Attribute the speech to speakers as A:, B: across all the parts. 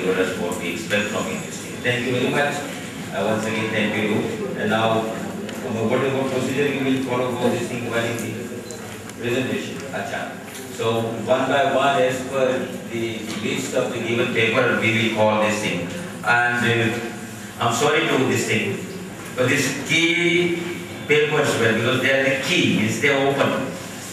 A: deliver us what we expect from industry. Thank you very much. Once again, thank you. And now, whatever procedure you will follow for this inquiry presentation. Acha. So one by one, as per the list of the given paper, we will call this thing. And I'm sorry to this thing, but this key papers, well, because they are the key, means they are open.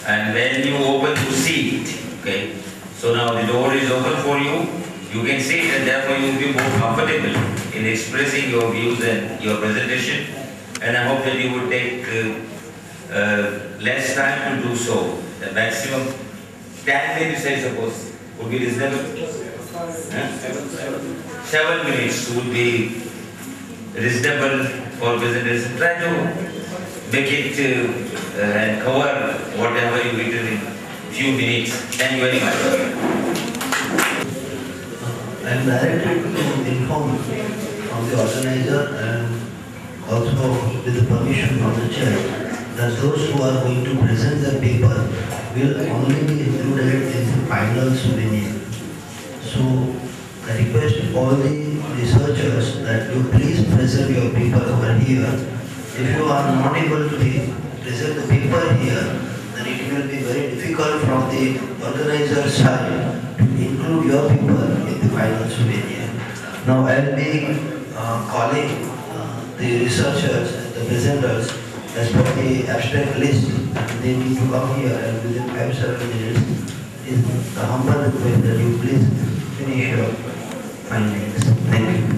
A: And when you open, you see it. Okay. So now the door is open for you. You can see it, and therefore you will be more comfortable in expressing your views and your presentation. And I hope that you would take less time to do so. The maximum 10 minutes, I suppose, would be reasonable. 7 minutes would be reasonable for presentation. Try to make it and cover whatever you written in few minutes. Thank you very much.
B: I am directed to inform of the organizer and also with the permission of the chair that those who are going to present their paper will only be included in the final souvenir. So I request all the researchers that you please present your paper over here. If you are not able to present the paper here, then it will be very difficult from the organizer's side to include your paper in the final souvenir. Now I will be calling the researchers and the presenters as per the abstract list. They need to come here and within 5-7 minutes is the humble request that you please finish your findings. Thank you.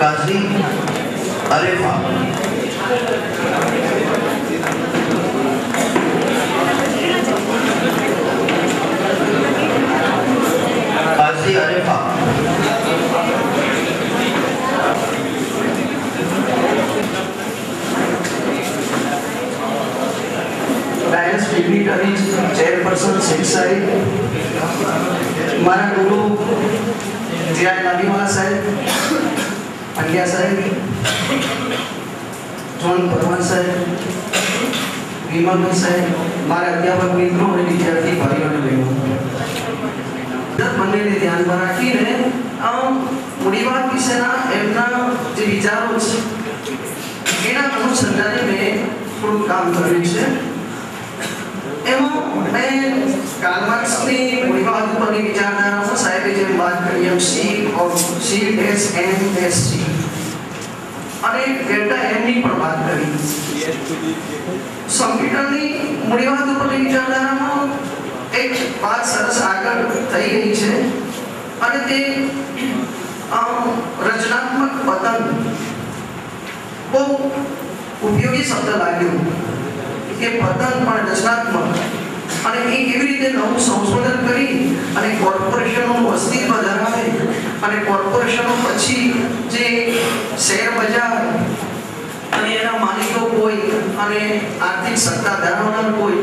B: Qazi Arifa. Qazi Arifa.
C: Dais dignitary chairperson शिक्षाई हमारा गुरु जिया नदीवाला साहब पंड्या साहब John Parman साहब विमल साहब हमारे अध्यापक मित्रों और विद्यार्थी भाइयों और बहनों બંનેને ધ્યાનમાં રાખીને મૂડીવાદ વિશેના એમના જે વિચારો છે એના અનુસંધાને મેં થોડું કામ કર્યું છે. એમાં મેં કાર્લ માર્ક્સની મૂડીવાદ ઉપરની વિચારધારામાં સાહેબે જેમ વાત કરી એમ CSMSC અને ડેલ્ટા એમની પણ વાત કરી. કમ્પ્યુટરની મૂડીવાદ ઉપરની વિચારધારામાં એક વાત સરસ આગળ થઈ ગઈ છે અને તે રચનાત્મક પતન બહુ ઉપયોગી શબ્દ લાગ્યો કે પતન પણ રચનાત્મક અને એ કેવી રીતે નવું સંશોધન કરી અને કોર્પોરેશનોનું અસ્તિત્વ ધરાવે અને કોર્પોરેશનો પછી શેર બજાર અને એના માલિકો કોઈ અને આર્થિક સત્તા ધરાવનાર કોઈ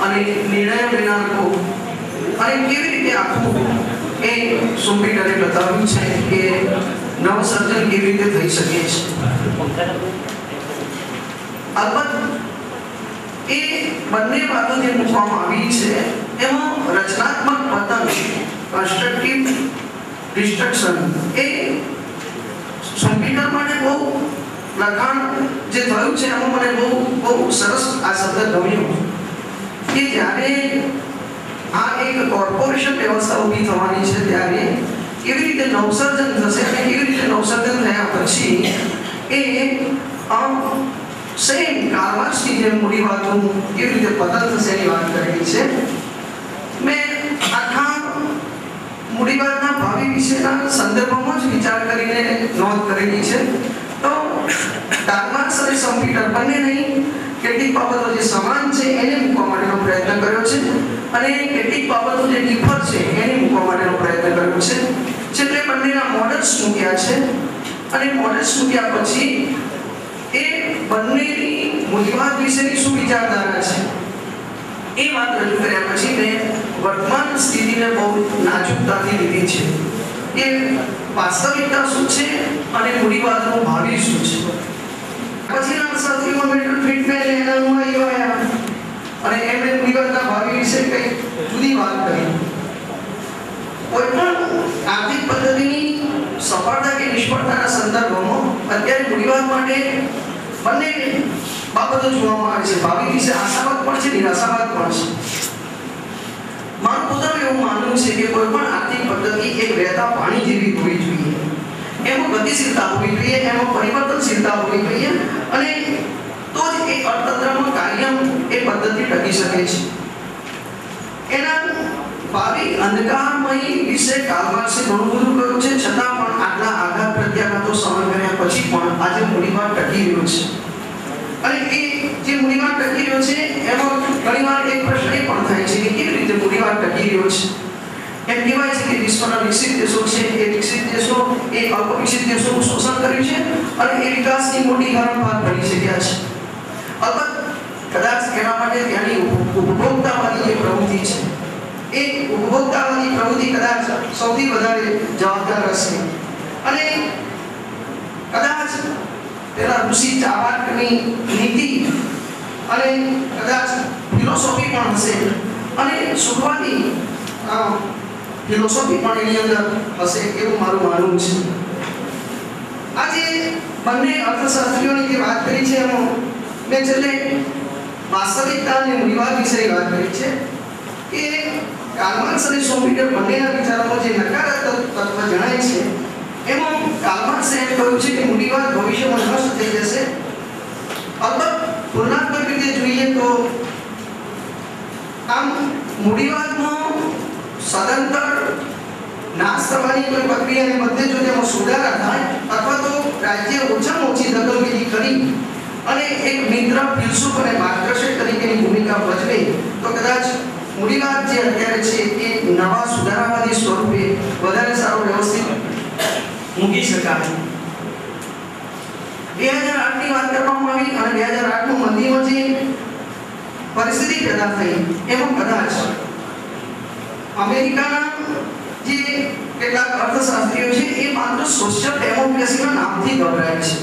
C: અને નિર્ણય લેનાર કોઈ અને કેવી રીતે આખું એ સુમ્પીટરે બતાવ્યું છે કે નવસર્જન કેવી રીતે થઈ શકે છે. અલબત્ત એ બંને વાતો જે મૂકવામાં આવી છે એમાં રચનાત્મક પતન કન્સ્ટ્રક્ટિવ ડિસ્ટ્રક્શન એ સુમ્પીટર માટે બહુ લખાણ જે થયું છે એમાં મને બહુ સરસ આ શબ્દ ગમ્યો કે જ્યારે આ એક કોર્પોરેશન વ્યવસ્થા ઊભી થવાની છે ત્યારે કેવી રીતે નવસર્જન થશે અને કેવી રીતે નવસર્જન થયા પછી એ સેમ કારવાસની જે મૂડીવાદનું કેવી રીતે પતન થશે એની વાત કરેલી છે. મેં આખા મૂડીવાદના ભાવિ વિશેના સંદર્ભમાં જ વિચાર કરીને નોંધ કરેલી છે. તો ડાર્માર્ક્સ અને સુમ્પીટર બંને નહીં કેટલીક બાબતો જે સમાન છે એને મૂકવા માટેનો પ્રયત્ન કર્યો છે અને કેટલીક બાબતો જે ડિફર છે એને મૂકવા માટેનો પ્રયત્ન કર્યો છે. છેલ્લે બંનેના મોડલ્સ મૂક્યા છે અને મોડલ્સ મૂક્યા પછી એ બંનેની મૂડીવાદ વિશેની શું વિચારધારા છે એ વાત રજૂ કર્યા પછી મેં વર્તમાન સ્થિતિને બહુ નાજુકતાથી લીધી છે કે વાસ્તવિકતા શું છે અને મૂડીવાદનું ભાવિ શું છે. પછીના અર્થશાસ્ત્રીમાં મિલ્ટન ફ્રીડમેન એના અનુયાયીઓ આવ્યા અને એમણે મૂડીવાદના ભાવિ વિશે કંઈક જુદી વાત કરી. કોઈ પણ આર્થિક પદ્ધતિની સફળતા કે નિષ્ફળતાના સંદર્ભમાં અત્યારે મૂડીવાદ માટે બંને બાબતો જોવામાં આવે છે. ભાવિ વિશે આશાવાદ પણ છે, નિરાશાવાદ પણ છે. મારું પોતાનું એવું માનવું છે કે કોઈ પણ આર્થિક પદ્ધતિ એક વહેતા પાણી જેવી હોવી જોઈએ. એમાં ગતિશીલતા હોવી જોઈએ, એમાં પરિવર્તનશીલતા હોવી જોઈએ અને તો જ એ અર્થતંત્રમાં કાયમ એ પદ્ધતિ ટકી શકે છે. એના ભાવિ અંધકારમય વિશે કારવારસે ઘણું બધું કર્યું છે, છતાં પણ આટલા આઘાત પ્રત્યાઘાતો સહન કર્યા પછી પણ આજે મૂડીવાદ ટકી રહ્યો છે. અને એ જે મૂડીવાદ ટકી રહ્યો છે એમાં ઘણીવાર એક પ્રશ્ન એ પણ થાય છે કે કેવી રીતે મૂડીવાદ ટકી રહ્યો છે. એમ કહેવાય છે કે વિશ્વના વિકસિત દેશો છે એ વિકસિત દેશો એ અલ્પ વિકસિત દેશોનું શોષણ કર્યું છે અને એ વિકાસની મોટી હરણફાળ ભરી શક્યા છે. અલબત્ત કદાચ એના માટે ત્યાંની ઉપભોક્તાવાદી જે પ્રવૃત્તિ છે એ ઉપભોક્તાવાદી પ્રવૃત્તિ કદાચ સૌથી વધારે જવાબદાર હશે અને કદાચ પેલા ઋષિ ચાવાકની નીતિ અને કદાચ ફિલોસોફી પણ હશે અને સુખવાદી ફિલોસોફી પણ એની અંદર હશે એવું મારું માનવું છે. આજે બંને અર્થશાસ્ત્રીઓની જે વાત કરી છે એમાં મેં છેલ્લે વાસ્તવિકતા અને મૂડીવાદ વિશે વાત કરી છે કે કાર્લ અને સુમ્પીટર બંનેના વિચારોમાં જે નકારાત્મક તત્વ જણાય છે એમાં કાર્લ એમ કહ્યું છે કે મૂડીવાદ ભવિષ્યમાં નષ્ટ થઈ જશે. અલબત્ત તુલનાત્મક રીતે જોઈએ તો આમ મૂડીવાદમાં સદંતર નાશ થવાની કોઈ પ્રક્રિયાને બદલે જો તેમાં સુધારા થાય અથવા તો રાજ્ય ઓછામાં ઓછી દખલગીરી કરી અને એક મિત્ર ફિલસૂફ અને માર્ગદર્શક તરીકેની ભૂમિકા ભજવે તો કદાચ મૂડીવાદ જે અત્યારે છે એ નવા સુધારાવાદી સ્વરૂપે વધારે સારું વ્યવસ્થિત મૂકી શકાય. 2008ની વાત કરવામાં આવી અને 2008નું મંદીમાં જે પરિસ્થિતિ પેદા થઈ એમાં કદાચ અમેરિકાના જે કેટલાક અર્થશાસ્ત્રીઓ છે એ માત્ર સોશિયલ ડેમોક્રેસીના નામથી ગભરાય છે.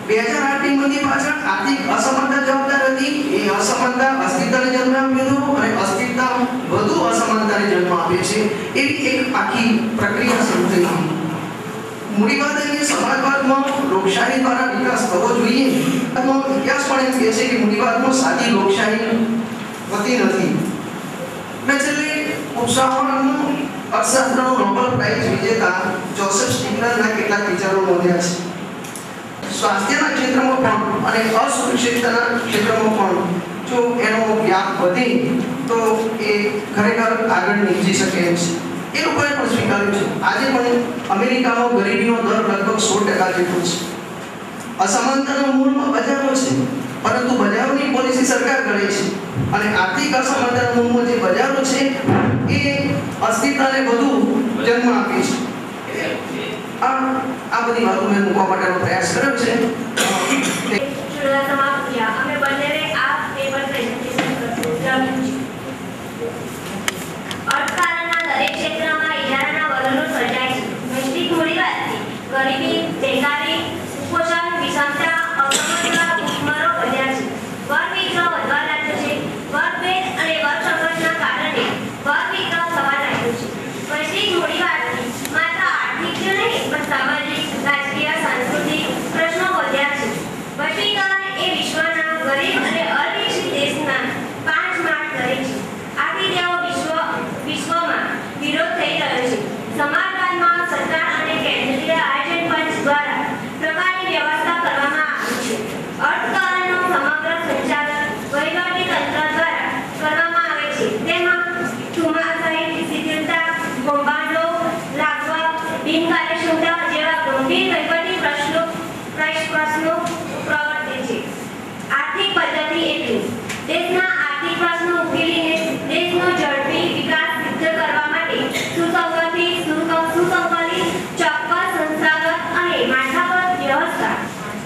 C: 2008ની મંદી પાછળ આર્થિક અસમાનતા જવાબદાર હતી. એ અસમાનતા અસ્તિત્વને જન્મ આપ્યો અને અસ્તિત્વ વધુ અસમાનતાને જન્મ આપે છે એવી એક આખી પ્રક્રિયા શરૂ થઈ હતી. મૂડીવાદ અને સમાજવાદમાં લોકશાહી દ્વારા વિકાસ થવો જોઈએ. ઇતિહાસ પણ એમ કહે છે કે મૂડીવાદમાં સાદી લોકશાહી હોતી નથી. મેં છેલ્લે ઉપસાહવાનું અર્થશાસ્ત્રનો નોબેલ પ્રાઇઝ વિજેતા જોસેફ સ્ટીગલરના કેટલાક વિચારો નોંધ્યા છે. સ્વાસ્થ્યના ક્ષેત્રમાં પણ અને અસુરક્ષિતતાના ક્ષેત્રમાં પણ જો એનો વ્યાપ વધે તો એ ખરેખર આગળ નીકળી શકે એમ છે. એ લોકોએ પણ સ્વીકાર્યું છે. આજે પણ અમેરિકામાં ગરીબીનો દર લગભગ 16% જેટલો છે. અસમાનતાના મૂળમાં બજારો છે પરંતુ બજારોની પોલિસી સરકાર કરે છે અને આર્થિક અસમાનતાના મૂળમાં જે બજારો છે એ અસ્તિત્વને વધુ જન્મ આપે છે. આ બધી વાતો મેં મૂકવા માટેનો પ્રયાસ કર્યો છે.
D: અમે બંનેને આ પેપર પ્રેઝન્ટેશન લખ્યું છે. અર્થકારણના દરેક ક્ષેત્રમાં ઇજારાના વલણો સર્જાય છે. વૈશ્વિક મૂડીવાદથી ગરીબી, બેકારી, કુપોષણ, વિષમતા, અસમાનતા, ભૂખમરો વધ્યા છે. વર્ગવિગ્રહ વધવા લાગ્યો છે. વર્ગભેદ અને વર્ગસંઘર્ષના કારણે વર્ગવિગ્રહ થવા લાગ્યો છે. વૈશ્વિક મૂડીવાદથી માત્ર આર્થિક જ નહીં પણ સામાજિક, રાજકીય, સાંસ્કૃતિક પ્રશ્નો વધ્યા છે. વૈશ્વિકરણ એ વિશ્વના ગરીબ અને અવિકસિત દેશના 5 માર્ક કરે છે. આથી તેઓ વિશ્વમાં વિરોધ થઈ રહ્યો છે. સમાજવાદમાં સરકાર અને કેન્દ્રીય આયોજન પંચ દ્વારા પ્રકારની વ્યવસ્થા કરવામાં આવી છે. અર્થકારણનું સમગ્ર સંચાલન વહીવટી તંત્ર દ્વારા કરવામાં આવે છે. તેમાં ચોમાસાની શિથિલતા, કૌભાંડો, લાગવા, બિનકાર્યક્ષમતા જેવા ગંભીર વહીવટી પ્રશ્નો પ્રવર્તે છે. આર્થિક પદ્ધતિ એટલે દેશના આર્થિક પ્રશ્નો ઉકેલીને દેશનો ઝડપી વિકાસ સિદ્ધ કરવા માટે સુસંગઠિત, ચોક્કસ સંસ્થાગત અને માળખાગત વ્યવસ્થા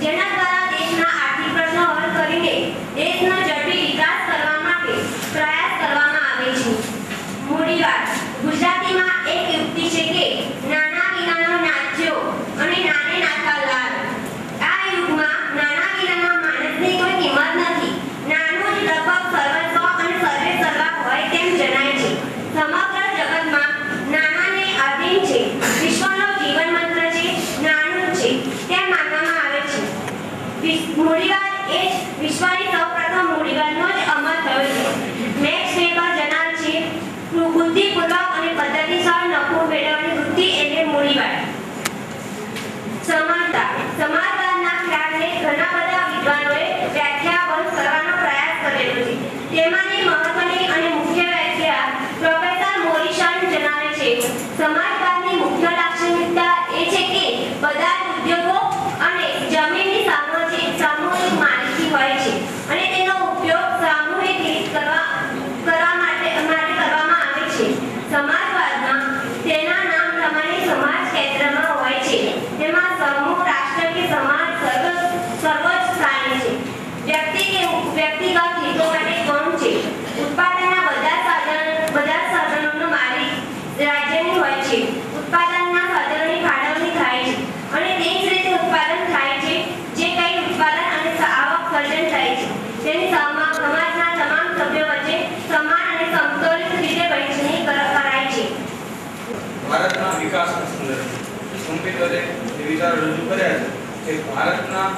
D: જેના દ્વારા દેશના આર્થિક પ્રશ્નો હલ કરીને દેશનો ઝડપી વિકાસ કરવા માટે પ્રયાસ કરવામાં આવે છે. મૂડીવાદ ગુજરાતીમાં એક યુક્તિ છે કે નાના વિનાનો નાચ્યો અને નાને નાથા લાલ. આ યુગમાં નાના વિનાના માણસની કોઈ કિંમત નથી. નાનું જ લગભગ સર્વસ્વ અને સર્વે સર્વા હોય તેમ જણાય છે. સમગ્ર જગતમાં નાનાને આધીન છે. વિશ્વનો જીવન મંત્ર છે નાનું છે તેમ માનવામાં આવે છે. મૂડીવાદ એ વિશ્વની સૌપ્રથમ મૂડીવાદનો જ અમલ થયો છે. મેક્સ વેબર જણાવે છે બુદ્ધિપૂર્વક અને પદ્ધતિસર નફો મેળવવાની વૃત્તિ એટલે મૂડીવાદ. સમાનતા સમાજવાદના ખ્યાલને ઘણા બધા વિદ્વાનોએ વ્યાખ્યાબદ્ધ કરવાનો પ્રયાસ કરેલો છે. તેમાંની મહત્વની અને મુખ્ય વ્યાખ્યા પ્રોફેસર મોરિસન જણાવે છે. સમાજવાદની મુખ્ય લાક્ષણિકતા એ છે કે બધા ઉદ્યોગો અને જમીનની સામૂહિક માલિકી હોય છે અને તેનો ઉપયોગ સામૂહિક રીતે કરવા માટે કરવામાં આવે છે. સમાજવાદમાં તેના નામ પ્રમાણે સમાજ કેન્દ્રમાં હોય છે. તેમાં સમૂહ, રાષ્ટ્ર કે સમાજ સર્વોચ્ચ સ્થાને છે. વ્યક્તિગત હિતો માટે કોણ છે? ઉત્પાદનના બધા સાધનોનો માલિક રાજ્યની હોય છે. ઉત્પાદનના સાધનોની ફાળવણી થાય છે અને તે જ રીતે ઉત્પાદન થાય છે. જે કંઈ ઉત્પાદન અને આવક સર્જન થાય છે તેની સમાજના તમામ સભ્યો વચ્ચે સમાન અને સમતોલિત રીતે વહેંચણી કરાય છે.
E: ભારતના વિકાસના સંદર્ભે સંપીડરે વિચારો રજૂ કર્યા છે કે ભારતના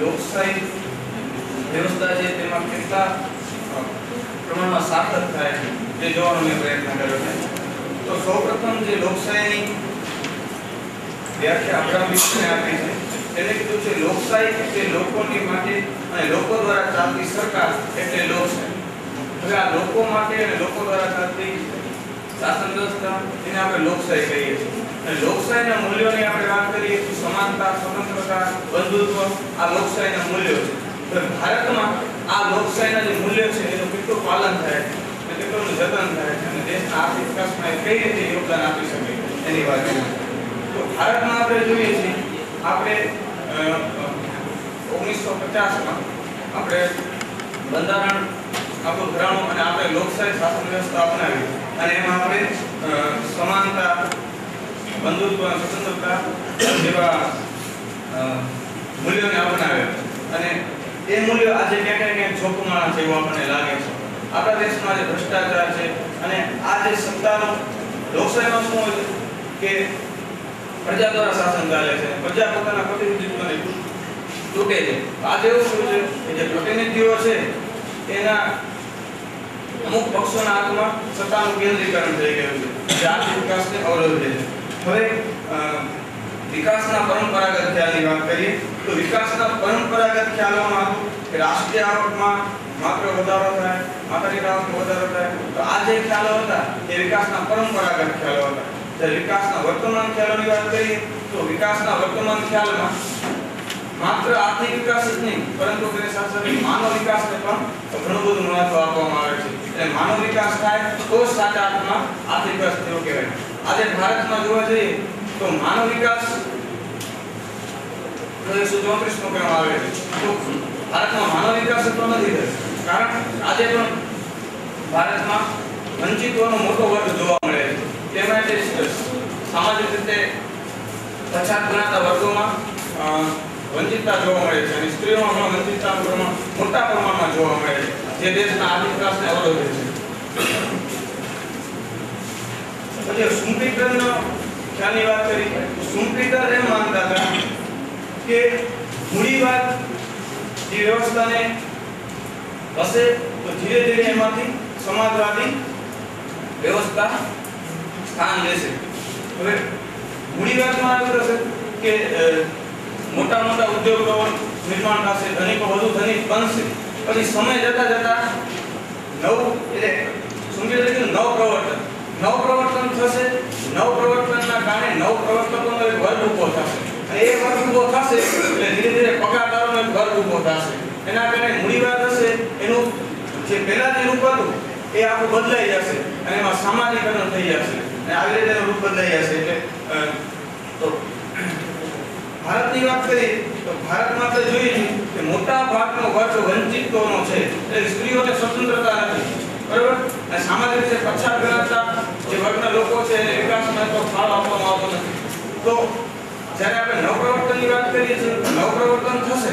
E: લોકશાહી વ્યવસ્થા છે તેમાં કેટલા પ્રમાણમાં સાર્થક થાય છે તે જોવાનો મેં પ્રયત્ન કર્યો છે. તો સૌપ્રથમ જે લોકશાહીની વ્યાખ્યા અબ્રાહમ લિંકને આપી છે તેને કીધું છે લોકશાહી એટલે લોકોની માટે અને લોકો દ્વારા ચાલતી સરકાર એટલે લોકશાહી. હવે આ લોકો માટે અને લોકો દ્વારા ચાલતી શાસન વ્યવસ્થા એને આપણે લોકશાહી કહીએ છીએ. અને લોકશાહીના મૂલ્યોની આપણે વાત કરીએ તો સમાનતા, સ્વતંત્રતા, બંધુત્વ આ લોકશાહીના મૂલ્યો છે. તો ભારતમાં આ લોકશાહીના જે મૂલ્યો છે એનું કેટલું પાલન થાય છે અને કેટલું જતન થાય છે અને દેશના આર્થિક વિકાસમાં કઈ રીતે યોગદાન આપી શકે એની વાત છે. તો ભારતમાં આપણે જોઈએ છીએ આપણે 1950માં આપણે બંધારણ આપણું ઘરાણું અને આપણે લોકશાહી શાસન વ્યવસ્થા અપનાવી અને એમાં આપણે સમાનતા, બંધુત્વ, સ્વતંત્રતા જેવા મૂલ્યોને અપનાવ્યા અને એ મૂલ્યો આજે ક્યાંક જોખમાણા છે એવું આપણને લાગે છે. આપણા દેશમાં જે ભ્રષ્ટાચાર છે અને આ જે સત્તાનો લોકશાહીમાં શું હોય છે કે પ્રજા દ્વારા શાસન ચાલે છે, પ્રજા પોતાના પ્રતિનિધિત્વને તૂટે છે. આજે એવું શું છે કે જે પ્રતિનિધિઓ છે એના અમુક પક્ષોના હાથમાં સત્તાનું કેન્દ્રીકરણ થઈ ગયું છે જે આર્થિક વિકાસને અવરોધે છે. હવે વિકાસના પરંપરાગત ખ્યાલની વાત કરીએ તો વિકાસના પરંપરાગત ખ્યાલોમાં કે રાષ્ટ્રીય આવકમાં માત્ર વધારો થાય, માત્રિક આવકમાં વધારો થાય. તો આ જે ખ્યાલો હતા એ વિકાસના પરંપરાગત ખ્યાલો હતા. જ્યારે વિકાસના વર્તમાન ખ્યાલોની વાત કરીએ તો વિકાસના વર્તમાન ખ્યાલમાં માત્ર આર્થિક વિકાસ જ નહીં પરંતુ તેની સાથે સાથે માનવ વિકાસને પણ ઘણું બધું મહત્વ આપવામાં આવે છે. એટલે માનવ વિકાસ થાય તો જ સાચા અર્થમાં આર્થિક વિકાસ થયો કહેવાય. આજે ભારતમાં જોવા જઈએ તો માનવ વિકાસ 134 નો કહેવામાં આવે છે. તો ભારતમાં માનવ વિકાસ તો નથી થયો, કારણ આજે પણ ભારતમાં વંચિતોનો મોટો વર્ગ જોવા મળે છે. તેમાં જે સામાજિક રીતે પછાત ગણાતા વર્ગોમાં વંચિતતા જોવા મળે છે અને સ્ત્રીઓમાં પણ વંચિતતાનું પ્રમાણ મોટા પ્રમાણમાં જોવા મળે છે, જે દેશના આર્થિક વિકાસને અવરોધે છે. પછી સુમ્પીટરનો ખ્યાલની વાત કરી. સુમ્પીટર એમ માનતા હતા કે મૂડીવાદ જે વ્યવસ્થાને હશે તો ધીરે ધીરે એમાંથી સમાજવાદી વ્યવસ્થા સ્થાન લેશે. હવે મૂડીવાદમાં એવું થશે કે મોટા મોટા ઉદ્યોગો નિર્માણ થશે, ધનિકો વધુ ધનિક બનશે. પછી સમય જતા જતા નવપ્રવર્તન થશે. નવપ્રવર્તનના કારણે નવપ્રવર્તકોનો એક વર્ગ ઊભો થશે અને એ વર્ગ ઊભો થશે એટલે ધીરે ધીરે પગારદારોનો એક વર્ગ ઊભો થશે. એના કારણે મૂડીવાદ હશે એનું જે પહેલા જે રૂપ હતું એ આખું બદલાઈ જશે અને એમાં સામાજિકરણ થઈ જશે અને આવી રીતે રૂપ બદલાઈ જશે. એટલે તો ભારતની વાત કરીએ તો ભારતમાં તો જોઈએ કે મોટા ભાગનો વર્ગ વંચિતોનો છે, એટલે સ્ત્રીઓને સ્વતંત્રતા નથી, બરાબર, અને સામાજિક રીતે પછાત ગણાતા જે વર્ગના લોકો છે એને વિકાસમાં તો ફાળો આપવામાં આવતો નથી. તો જ્યારે આપણે નવપ્રવર્તનની વાત કરીએ છીએ નવપ્રવર્તન થશે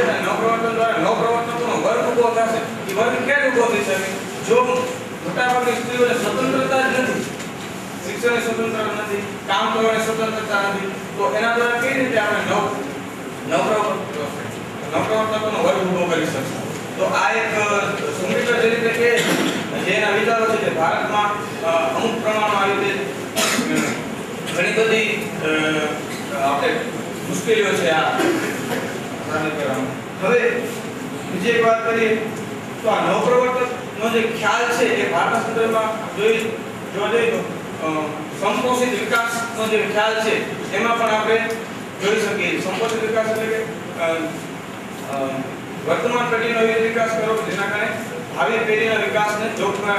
E: અને નવપ્રવર્તન દ્વારા નવપ્રવર્તકોનો વર્ગ ઊભો થશે. એ વર્ગ ક્યારે ઊભો થઈ શકે? જો મોટાભાગની સ્ત્રીઓને સ્વતંત્રતા જ નથી, શિક્ષણની સ્વતંત્રતા નથી, કામ કરવાની સ્વતંત્રતા નથી, તો એના દ્વારા કઈ રીતે આપણે નવપ્રવર્તકોનો વર્ગ ઊભો કરી શકશું? તો આ એક સુમ્પીટર જે રીતે કે જેના વિચારો છે કે ભારતમાં અમુક પ્રમાણમાં આવી રીતે ઘણી બધી આપણે મુશ્કેલીઓ છે આ સાબિત કરવામાં. હવે બીજી એક વાત કરીએ તો આ નવપ્રવર્તકનો જે ખ્યાલ છે એ ભારતના સંદર્ભમાં જોવા જઈએ તો સંપોષિત વિકાસનો જે ખ્યાલ છે એમાં પણ આપણે જોઈ શકીએ. સંપોષિત વિકાસ એટલે કે વર્તમાન પેઢીનો એવો વિકાસ કરો જેના કારણે ભાવિ પેઢીના વિકાસને જોખમે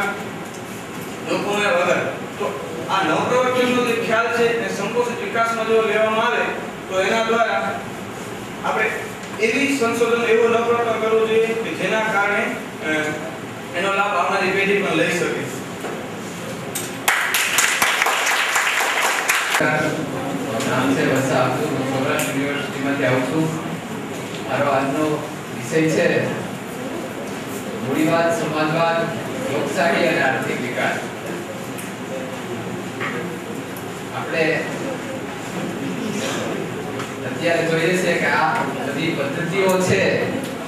E: વગર. તો આ નવપ્રવર્તનનો જે ખ્યાલ છે એ સંપોષિત વિકાસમાં જો લેવામાં આવે તો એના દ્વારા આપણે એવી સંશોધન એવો નવપ્રવર્તન કરવું જોઈએ કે જેના કારણે એનો લાભ આવનારી પેઢી પણ લઈ શકે.
F: નામ છે વસા આપું, સૌરાષ્ટ્ર યુનિવર્સિટીમાંથી આવું છું. મારો આજનો વિષય છે મૂડીવાદ, સમાજવાદ, લોકશાહી અને આર્થિક વિકાસ. આપણે અત્યારે જોઈએ છે કે આ બધી પદ્ધતિઓ છે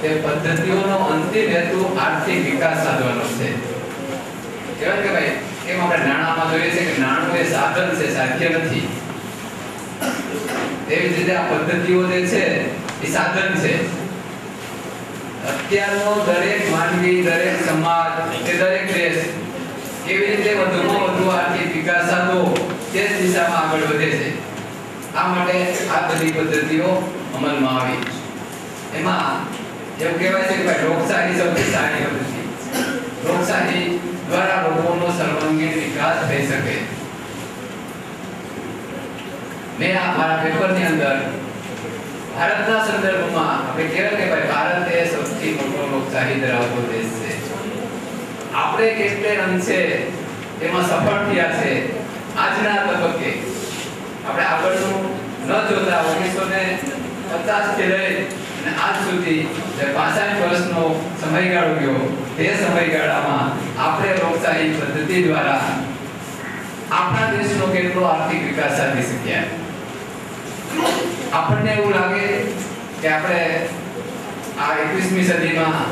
F: તે પદ્ધતિઓનો અંતિમ હેતુ આર્થિક વિકાસ સાધવાનો છે. કહેવાય કે ભાઈ એમ આપણે નાણાંમાં જોઈએ છે કે નાણું એ સાધન છે, સાધ્ય નથી. તેવી જ રીતે આ પદ્ધતિઓ જે છે એ સાધન છે. અત્યારનો દરેક માનવી, દરેક સમાજ, દરેક દેશ કેવી રીતે વધુમાં વધુ આર્થિક વિકાસ સાધવો તે દિશામાં આગળ વધે છે. આ માટે આ બધી પદ્ધતિઓ અમલમાં આવી. એમાં એવું કહેવાય છે કે ભાઈ લોકશાહી સૌથી સારી પદ્ધતિ. લોકશાહી દ્વારા લોકોનો સર્વાંગીણ વિકાસ થઈ શકે. મેં આ મારા પેપરની અંદર ભારતના સંદર્ભમાં આપણે કહેવાય કે ભાઈ ભારત એ સૌથી મોટો લોકશાહી ધરાવતો દેશ છે. આપણે કેટલે અંશે એમાં સફળ થયા છે આજના તબક્કે. આપણે આગળનું ન જોતા 1950 થી લઈ અને આજ સુધી જે 65 વર્ષનો સમયગાળો ગયો તે સમયગાળામાં આપણે લોકશાહી પદ્ધતિ દ્વારા આપણા દેશનો કેટલો આર્થિક વિકાસ સાધી શક્યા. આપણને એવું લાગે કે આપણે આ 21મી સદીમાં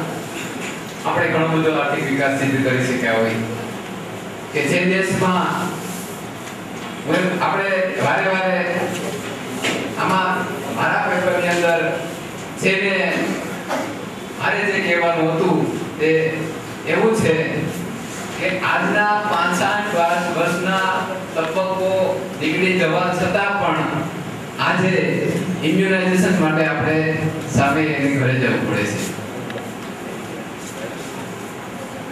F: આપણે ઘણો બધો આર્થિક વિકાસ સિદ્ધ કરી શક્યા હોય કે જે દેશમાં આપણે વારે વારે આમાં મારા પેપરની અંદર જે મારે જે કહેવાનું હતું તે એવું છે કે આજના 65 વર્ષના તબક્કો નીકળી જવા છતાં પણ આજે ઇમ્યુનાઇઝેશન માટે આપણે સામે એની ઘરે જવું પડે છે.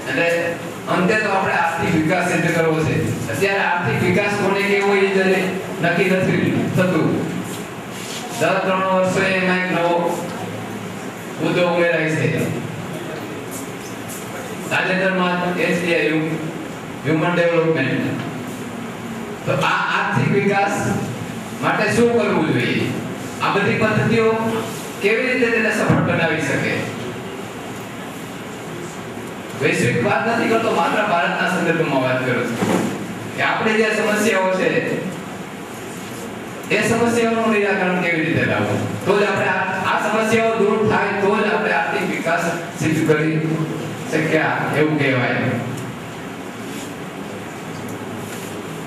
F: એટલે અંતે તો આપણે આર્થિક વિકાસ સિદ્ધ કરવો છે. અત્યારે આર્થિક વિકાસ કોને કેવો એ જ નક્કી નથી થતું. દર 3 વર્ષે એમાં એક નવો મુદ્દો ઉમેરાય છે. તાજેતરમાં SDI હ્યુમન ડેવલપમેન્ટ. તો આ આર્થિક વિકાસ માટે શું કરવું જોઈએ? આ બધી પદ્ધતિઓ કેવી રીતે તેને સફળ બનાવી શકે? વૈશ્વિક વાત નથી કરતો, માત્ર ભારતના સંદર્ભમાં વાત કરું છું કે આપણે જે સમસ્યાઓ છે એ સમસ્યાઓનું નિરાકરણ કેવી રીતે લાવવું, તો જ આપણે આ સમસ્યાઓ દૂર થાય તો જ આપણે આર્થિક વિકાસ સિદ્ધ કરી શક્યા એવું કહેવાય.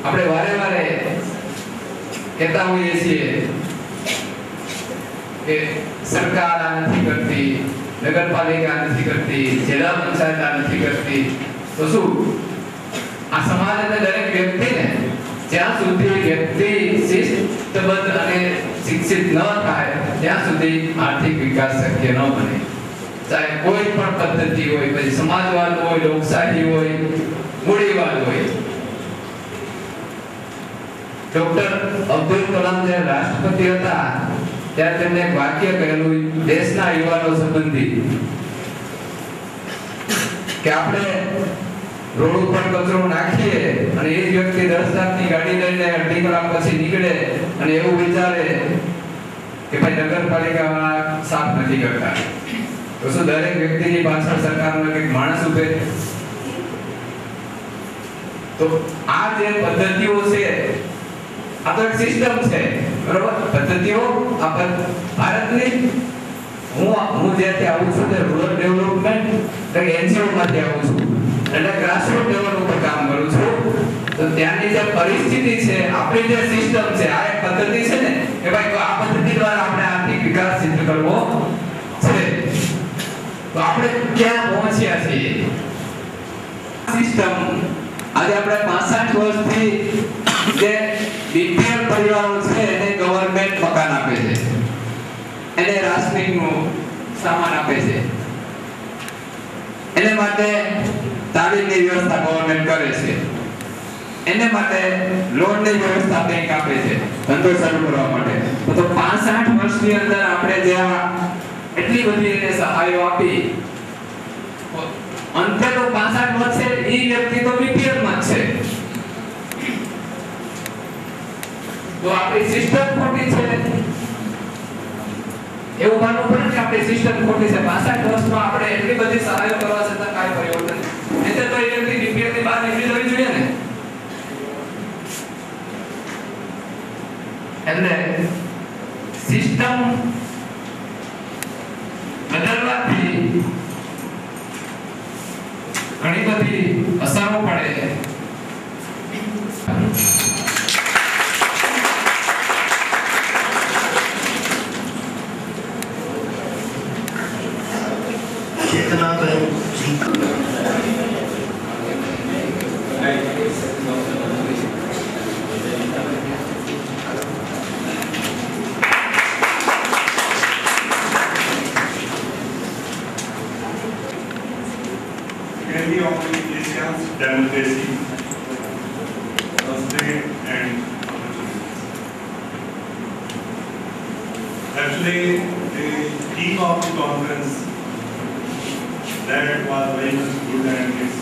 F: આપણે વારે કહેતા હોઈએ છીએ કે સરકાર આ નથી કરતી, નગરપાલિકા નથી કરતી, જિલ્લા પંચાયત આ નથી કરતી. તો શું આ સમાજ અને દરેક વ્યક્તિને જ્યાં સુધી વ્યક્તિ શિસ્તબદ્ધ અને શિક્ષિત ન થાય ત્યાં સુધી આર્થિક વિકાસ શક્ય ન બને. ચાહે કોઈ પણ પદ્ધતિ હોય, પછી સમાજવાદ હોય, લોકશાહી હોય, મૂડીવાદ હોય. ડોક્ટર અબ્દુલ કલામ જે રાષ્ટ્રપતિ હતા ત્યારે તેમણે એક વાક્ય કહેલું દેશના યુવાનો સંબંધી કે આપણે રોડ ઉપર કચરો નાખીએ અને એ જ વ્યક્તિ 10 લાખની ગાડી લઈને 2.5 કલાક પછી નીકળે અને એવું વિચારે કે ભાઈ નગરપાલિકા વાળા સાફ નથી કરતા, તો શું દરેક વ્યક્તિની પાછળ સરકારનો એક માણસ ઉભે? તો આ જે પદ્ધતિઓ છે આ તો એક સિસ્ટમ છે, બરોબર? પદ્ધતિઓ આ ભારતની હું જ્યાંથી આવું છું તે રૂરલ ડેવલપમેન્ટ એટલે NGO માંથી આવું છું, એટલે ગ્રાસરૂટ લેવલ ઉપર કામ કરું છું. તો ત્યાંની જે પરિસ્થિતિ છે, આપણી જે સિસ્ટમ છે, આ એક પદ્ધતિ છે ને કે ભાઈ આ પદ્ધતિ દ્વારા આપણે આર્થિક વિકાસ સિદ્ધ કરવો છે. તો આપણે ક્યાં પહોંચ્યા છીએ? સિસ્ટમ આજે આપણે 65 વર્ષથી જે BPL પરિવારો છે એને ગવર્નમેન્ટ મકાન આપે છે, એને રાશનિંગનું સામાન આપે છે, એને માટે તાલીમની વ્યવસ્થા ગવર્નમેન્ટ કરે છે, એને માટે લોનની વ્યવસ્થા બેંક આપે છે ધંધો શરૂ કરવા માટે. તો 65 વર્ષની અંદર આપણે જે એટલી બધી એને સહાયો આપી, અંતે તો 65 વર્ષે એ વ્યક્તિ તો BPL માં જ છે. તો આપણી સિસ્ટમ ખોટી છે એવું માનવું પડે કે આપણી સિસ્ટમ ખોટી છે. 65 વર્ષમાં આપણે એટલી બધી સહાય કરવા છતાં કાંઈ પરિવર્તન નહીં. તો એ વ્યક્તિ BPL ની બહાર નીકળી જવી જોઈએ ને. એટલે સિસ્ટમ બદલવાથી ઘણી બધી અસરો પડે.
G: Democracy, state and actually the theme of the conference that was very much good and it's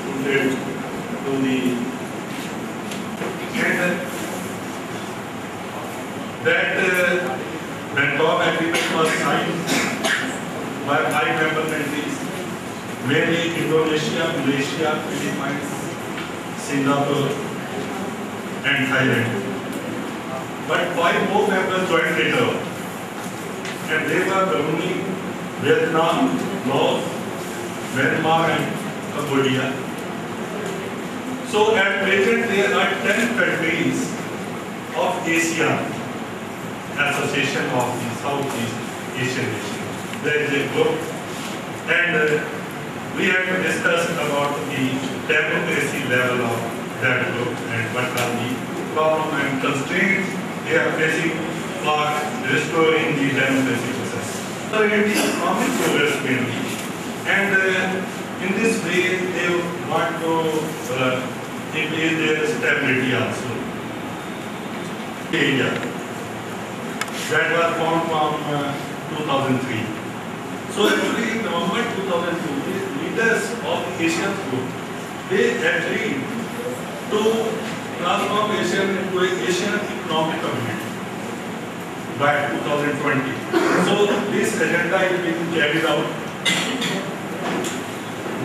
G: suited to the that when COP agreement was signed by 5 member countries, mainly Indonesia, Malaysia, Philippines, Singapore and Thailand. But 5 more members joined later and they were Brunei, Vietnam, Laos, Myanmar and Cambodia. So at present there are 10 countries of ASEAN, Association of the Southeast Asian Nations. There is a group and we have to discuss about the democracy level of that group and what are the problems and constraints they are facing for restoring the democracy process. So it is economic progress mainly. And in this way, they want to increase their stability also. Area that was formed from 2003. So actually, in November 2002, the leaders of the Asian group, they agreed to transform Asia into an Asian economic community by 2020. So this agenda is being carried out.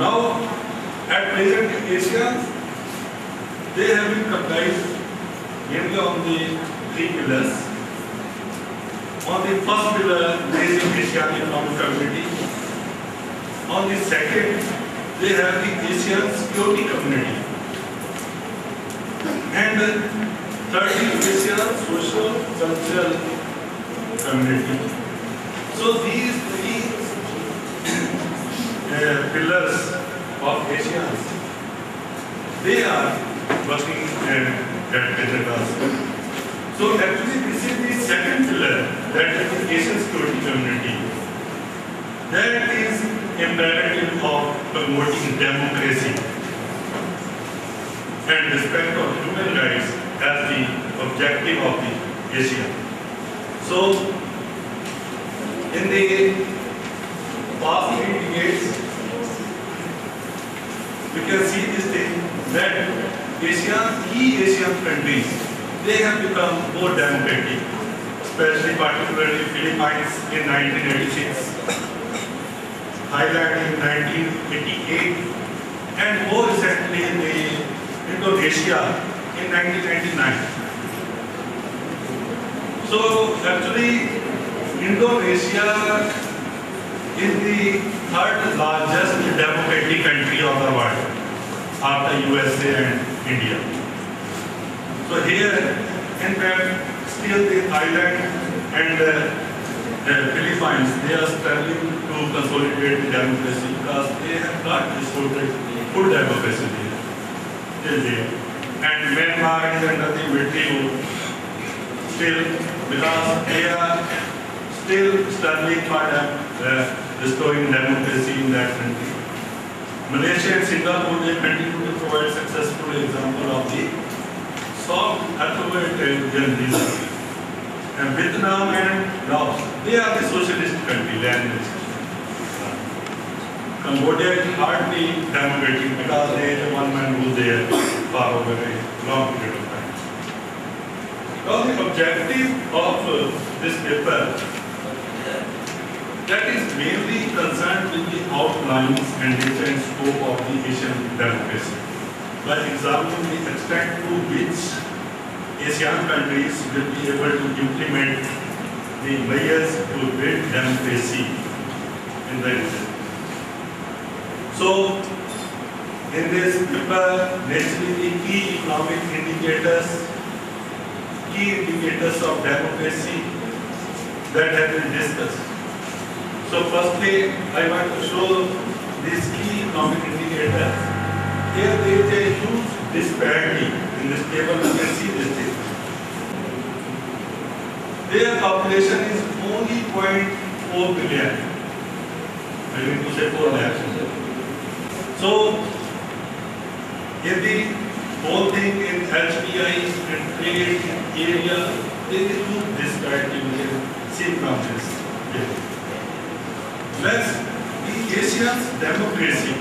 G: Now, at present, Asians, they have been comprised mainly on the three pillars. On the first pillar, raising Asian economic community. On the second, they have the Asian security community. And thirdly, Asian social cultural community. So these three pillars of Asians, they are working at present also. So actually this is the second pillar, that is the Asian security community. That is imperative of promoting democracy and respect of human rights as the objective of the Asia. So in the past 3 decades, we can see this thing that key Asian countries, they have become more democratic, especially particularly Philippines in 1986, Thailand in 1988, and more recently Indonesia in 1999. So actually, Indonesia is the third largest democratic country of the world after USA and India. So here, in fact, still the Thailand and Philippines, they are struggling to consolidate the democracy because they have not restored full democracy there. And Myanmar is under the military rule still, because they are still struggling for restoring democracy in that country. Malaysia and Singapore, they continue to provide successful example of the soft authoritarian regime. And Vietnam and Laos, they are the socialist country, land. Cambodia is hardly democratic because there is one man who is there for over a long period of time. Because the objective of this paper, that is mainly concerned with the outlines and nature and scope of the Asian democracy, by examining the extent to which Asian countries will be able to implement the measures to build democracy in the region. So, in this paper, naturally the key economic indicators, of democracy that have been discussed. So firstly, I want to show these key economic indicators. Here there is a huge disparity in this table. You can see this thing. Their population is only 0.4 billion. I mean to say 4 lakhs. So, in the whole thing in HPI and trade area, there is huge disparity. We can see from this. Plus, the Asian democracy,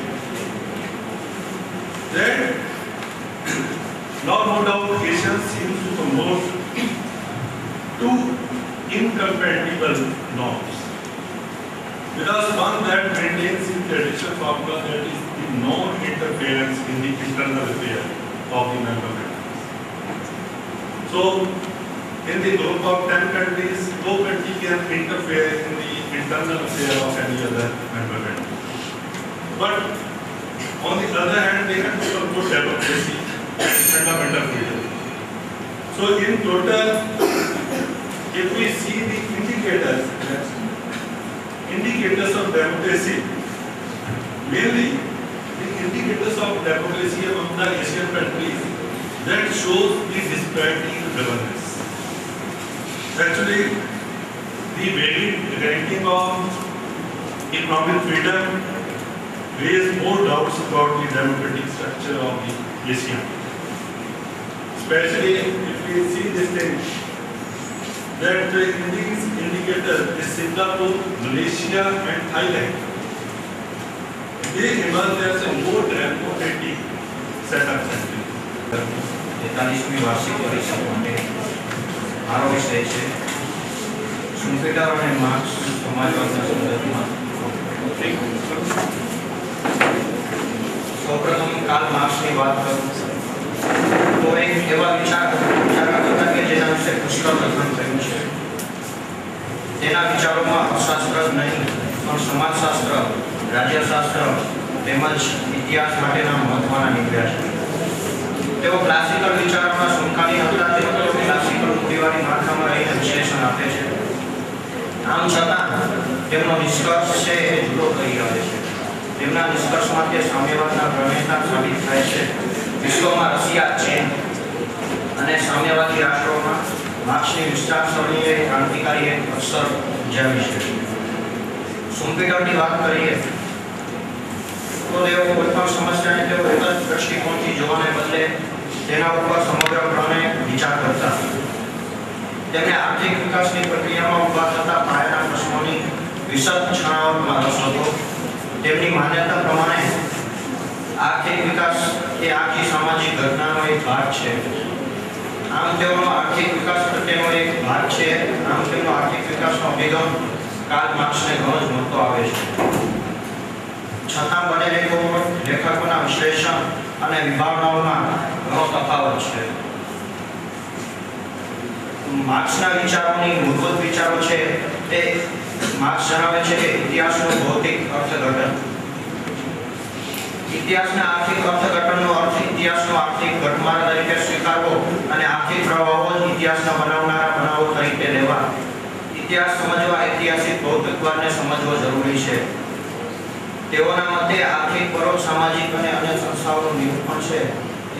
G: that now no doubt Asians seem to promote two incompatible norms. Because one that maintains the traditional formula, that is the non-interference in the internal affairs of the member countries. So, in the group of 10 countries, no country can interfere in the internal affairs of any other member country. But on the other hand, they have to promote democracy and fundamental freedom. So in total, if we see the indicators of democracy, mainly the indicators of democracy among the Asian countries, that shows the disparity in governance. Actually, the varied ranking of economic freedom raise more doubts about the democratic structure of the ASEAN. Especially if we see this thing, that in this indicator is Singapore, Malaysia and Thailand. They emerge as a more democratic setup country.
E: 43મી વાર્ષિક પરીક્ષા માટે મારો વિષય છે સુમ્પીટર અને marks સમાજવાદના સંદર્ભમાં. સૌપ્રથમ Karl માર્ક્સની વાત કરું તો એક એવા વિચારક હતા કે જેના વિશે પુષ્કળ લખન થયું છે. તેના વિચારોમાં અર્થશાસ્ત્ર જ નહીં પણ સમાજશાસ્ત્ર, રાજ્યશાસ્ત્ર તેમજ ઇતિહાસ માટેના મહત્વના નીકળ્યા છે. તેઓ ક્લાસિકલ વિચારોના સમકાલીન હતા, તેઓ ક્લાસિકલ મૂડીવાદી માળખામાં રહીને વિશ્લેષણ આપે છે. આમ છતાં તેમનો નિષ્કર્ષ છે એ જુદો કરી આવે છે. તેમના નિષ્કર્ષમાં તે સામ્યવાદના પ્રણેતા સાબિત થાય છે. વિશ્વમાં રશિયા, ચીન અને સામ્યવાદી રાષ્ટ્રોમાં માર્ક્સની વિચારસરણીએ ક્રાંતિકારી એક અસર ઉજાવી છે. સુમ્પીટરની વાત કરીએ તો તેઓ કોઈ પણ સમસ્યાને તેઓ એક જ દ્રષ્ટિકોણથી જોવાને બદલે તેના ઉપર સમગ્રપણે વિચાર કરતા. તેમને આર્થિક વિકાસની પ્રક્રિયામાં ઉભા થતા પાયાના પ્રશ્નોની વિશદ છણાવટમાં રસ હતો. તેમની માન્યતા પ્રમાણે આર્થિક વિકાસ એ આખી સામાજિક ઘટનાનો એક ભાગ છે. આમ તેઓનો આર્થિક વિકાસ પ્રત્યેનો એક ભાગ છે. આમ તેમનો આર્થિક વિકાસનો અભિગમ કાર્લ માર્ક્સને ઘણો જ મળતો આવે છે. છતાં બંને લેખકોના વિશ્લેષણ અને વિભાવનાઓમાં ઘણો તફાવત છે. માર્ક્સના વિચારોની મૂળભૂત વિચારો છે તે માર્ક્સ જણાવે છે કે ઇતિહાસનું ભૌતિક અર્થઘટન. ઇતિહાસના આર્થિક અર્થઘટનનો અર્થ ઇતિહાસનો આર્થિક ઘટમાળ તરીકે સ્વીકારવો અને આર્થિક પ્રવાહો જ ઇતિહાસના બનાવનારા બનાવો તરીકે લેવા. ઇતિહાસ સમજવા ઐતિહાસિક ભૌતિકવાદને સમજવો જરૂરી છે. તેઓના મતે આર્થિક પરોક્ષ સામાજિક અને અન્ય સંસ્થાઓનું નિરૂપણ છે.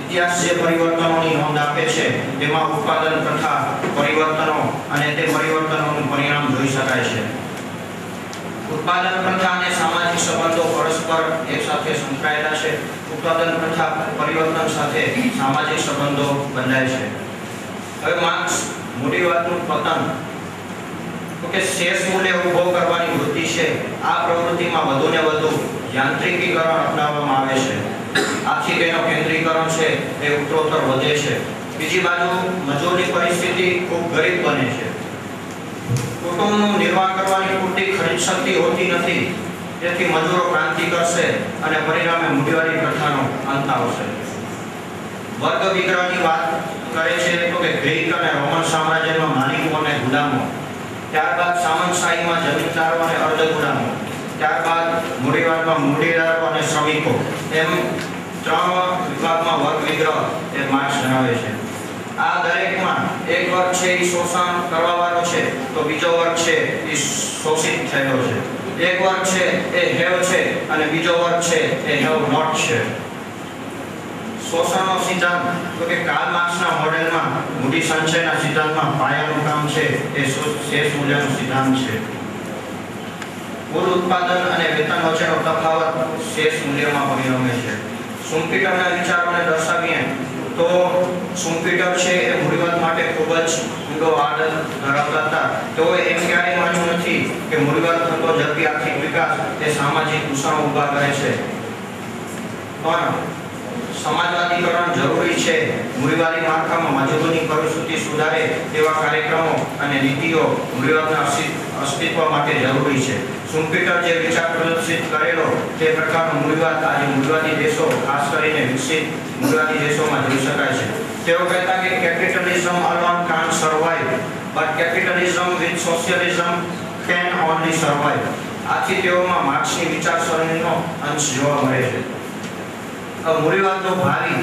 E: ઇતિહાસ જે પરિવર્તનોની નોંધ આપે છે તેમાં ઉત્પાદન પ્રથા, પરિવર્તનો અને તે પરિવર્તનોનું પરિણામ જોઈ શકાય છે. ઉત્પાદન પ્રથા અને સામાજિક સંબંધો પરસ્પર એક સાથે સંકળાયેલા છે. ઉત્પાદન પ્રથા પરિવર્તન સાથે સામાજિક સંબંધો બંધાય છે. હવે માર્ક્સ મૂડીવાદનું પતન તો કે શેષ મૂલ્ય ઉભો કરવાની વૃત્તિ છે. આ પ્રવૃત્તિમાં વધુને વધુ યાંત્રિકીકરણ અપનાવવામાં આવે છે. આથી તેનો કેન્દ્રીકરણ છે એ ઉત્તરોત્તર વધે છે. બીજી બાજુ મજૂરની પરિસ્થિતિ ખૂબ ગરીબ બને છે. કુટુંબનું નિર્વાહ કરવાની પૂરતી ખરીદ શક્તિ હોતી નથી. તેથી મજૂરો ક્રાંતિ કરશે અને પરિણામે મૂડીવાદી પ્રથાનો અંત આવશે. વર્ગ વિગ્રહની વાત કરે છે તો કે ગ્રીક અને રોમન સામ્રાજ્યમાં માલિકો અને ગુલામો, ત્યારબાદ સામંતશાહીમાં જમીનદારો અને અર્ધ ગુલામો, ત્યારબાદ મૂડીવાદમાં મૂડીદારો અને શ્રમિકો, એમ ત્રણ વિભાગમાં વર્ગ વિગ્રહ એ માર્ક્સ જણાવે છે. આ દરેકમાં એક વર્ગ છે એ શોષણ કરવાવાળો છે તો બીજો વર્ગ છે એ શોષિત થયેલો છે. એક વર્ગ છે એ હેવ છે અને બીજો વર્ગ છે એ હેવ નોટ છે. શોષણનો સિદ્ધાંત તો કે કાર્લ માર્ક્સના મોડેલમાં મૂડી સંચયના સિદ્ધાંતમાં પાયાનું કામ છે એ શેષ મૂલ્યનો સિદ્ધાંત છે. કુલ ઉત્પાદન અને વેતન વચ્ચેનો તફાવત શેષ મૂલ્યમાં પરિણમે છે. સુમ્પીટરના વિચારોને દર્શાવીએ તો સુમ્પીટર છે એ મૂડીવાદ માટે ખૂબ જ ઊંડો આદર ધરાવતા હતા. તેઓ એમ ક્યારેય માન્યું નથી કે મૂડીવાદ થતો ઝડપી આર્થિક વિકાસ એ સામાજિક દૂષણો ઊભા કરે છે, પણ સમાજવાદીકરણ જરૂરી છે. મૂડીવાદી માળખામાં મજૂરોની પરિસ્થિતિ સુધારે તેવા કાર્યક્રમો અને નીતિઓ મૂડીવાદના અસ્તિત્વ માટે જરૂરી છે. સુમ્પીટર જે વિચાર પ્રદર્શિત કરેલો તે પ્રકારનો મૂડીવાદ આજે મૂડીવાદી દેશો, ખાસ કરીને વિકસિત મૂડીવાદી દેશોમાં જોઈ શકાય છે. તેઓ કહેતા કે capitalism alone can't survive, but capitalism with socialism can only survive. આથી તેઓમાં માર્ક્સની વિચારસરણીનો અંશ જોવા મળે છે. મૂડીવાદનો ભાવિ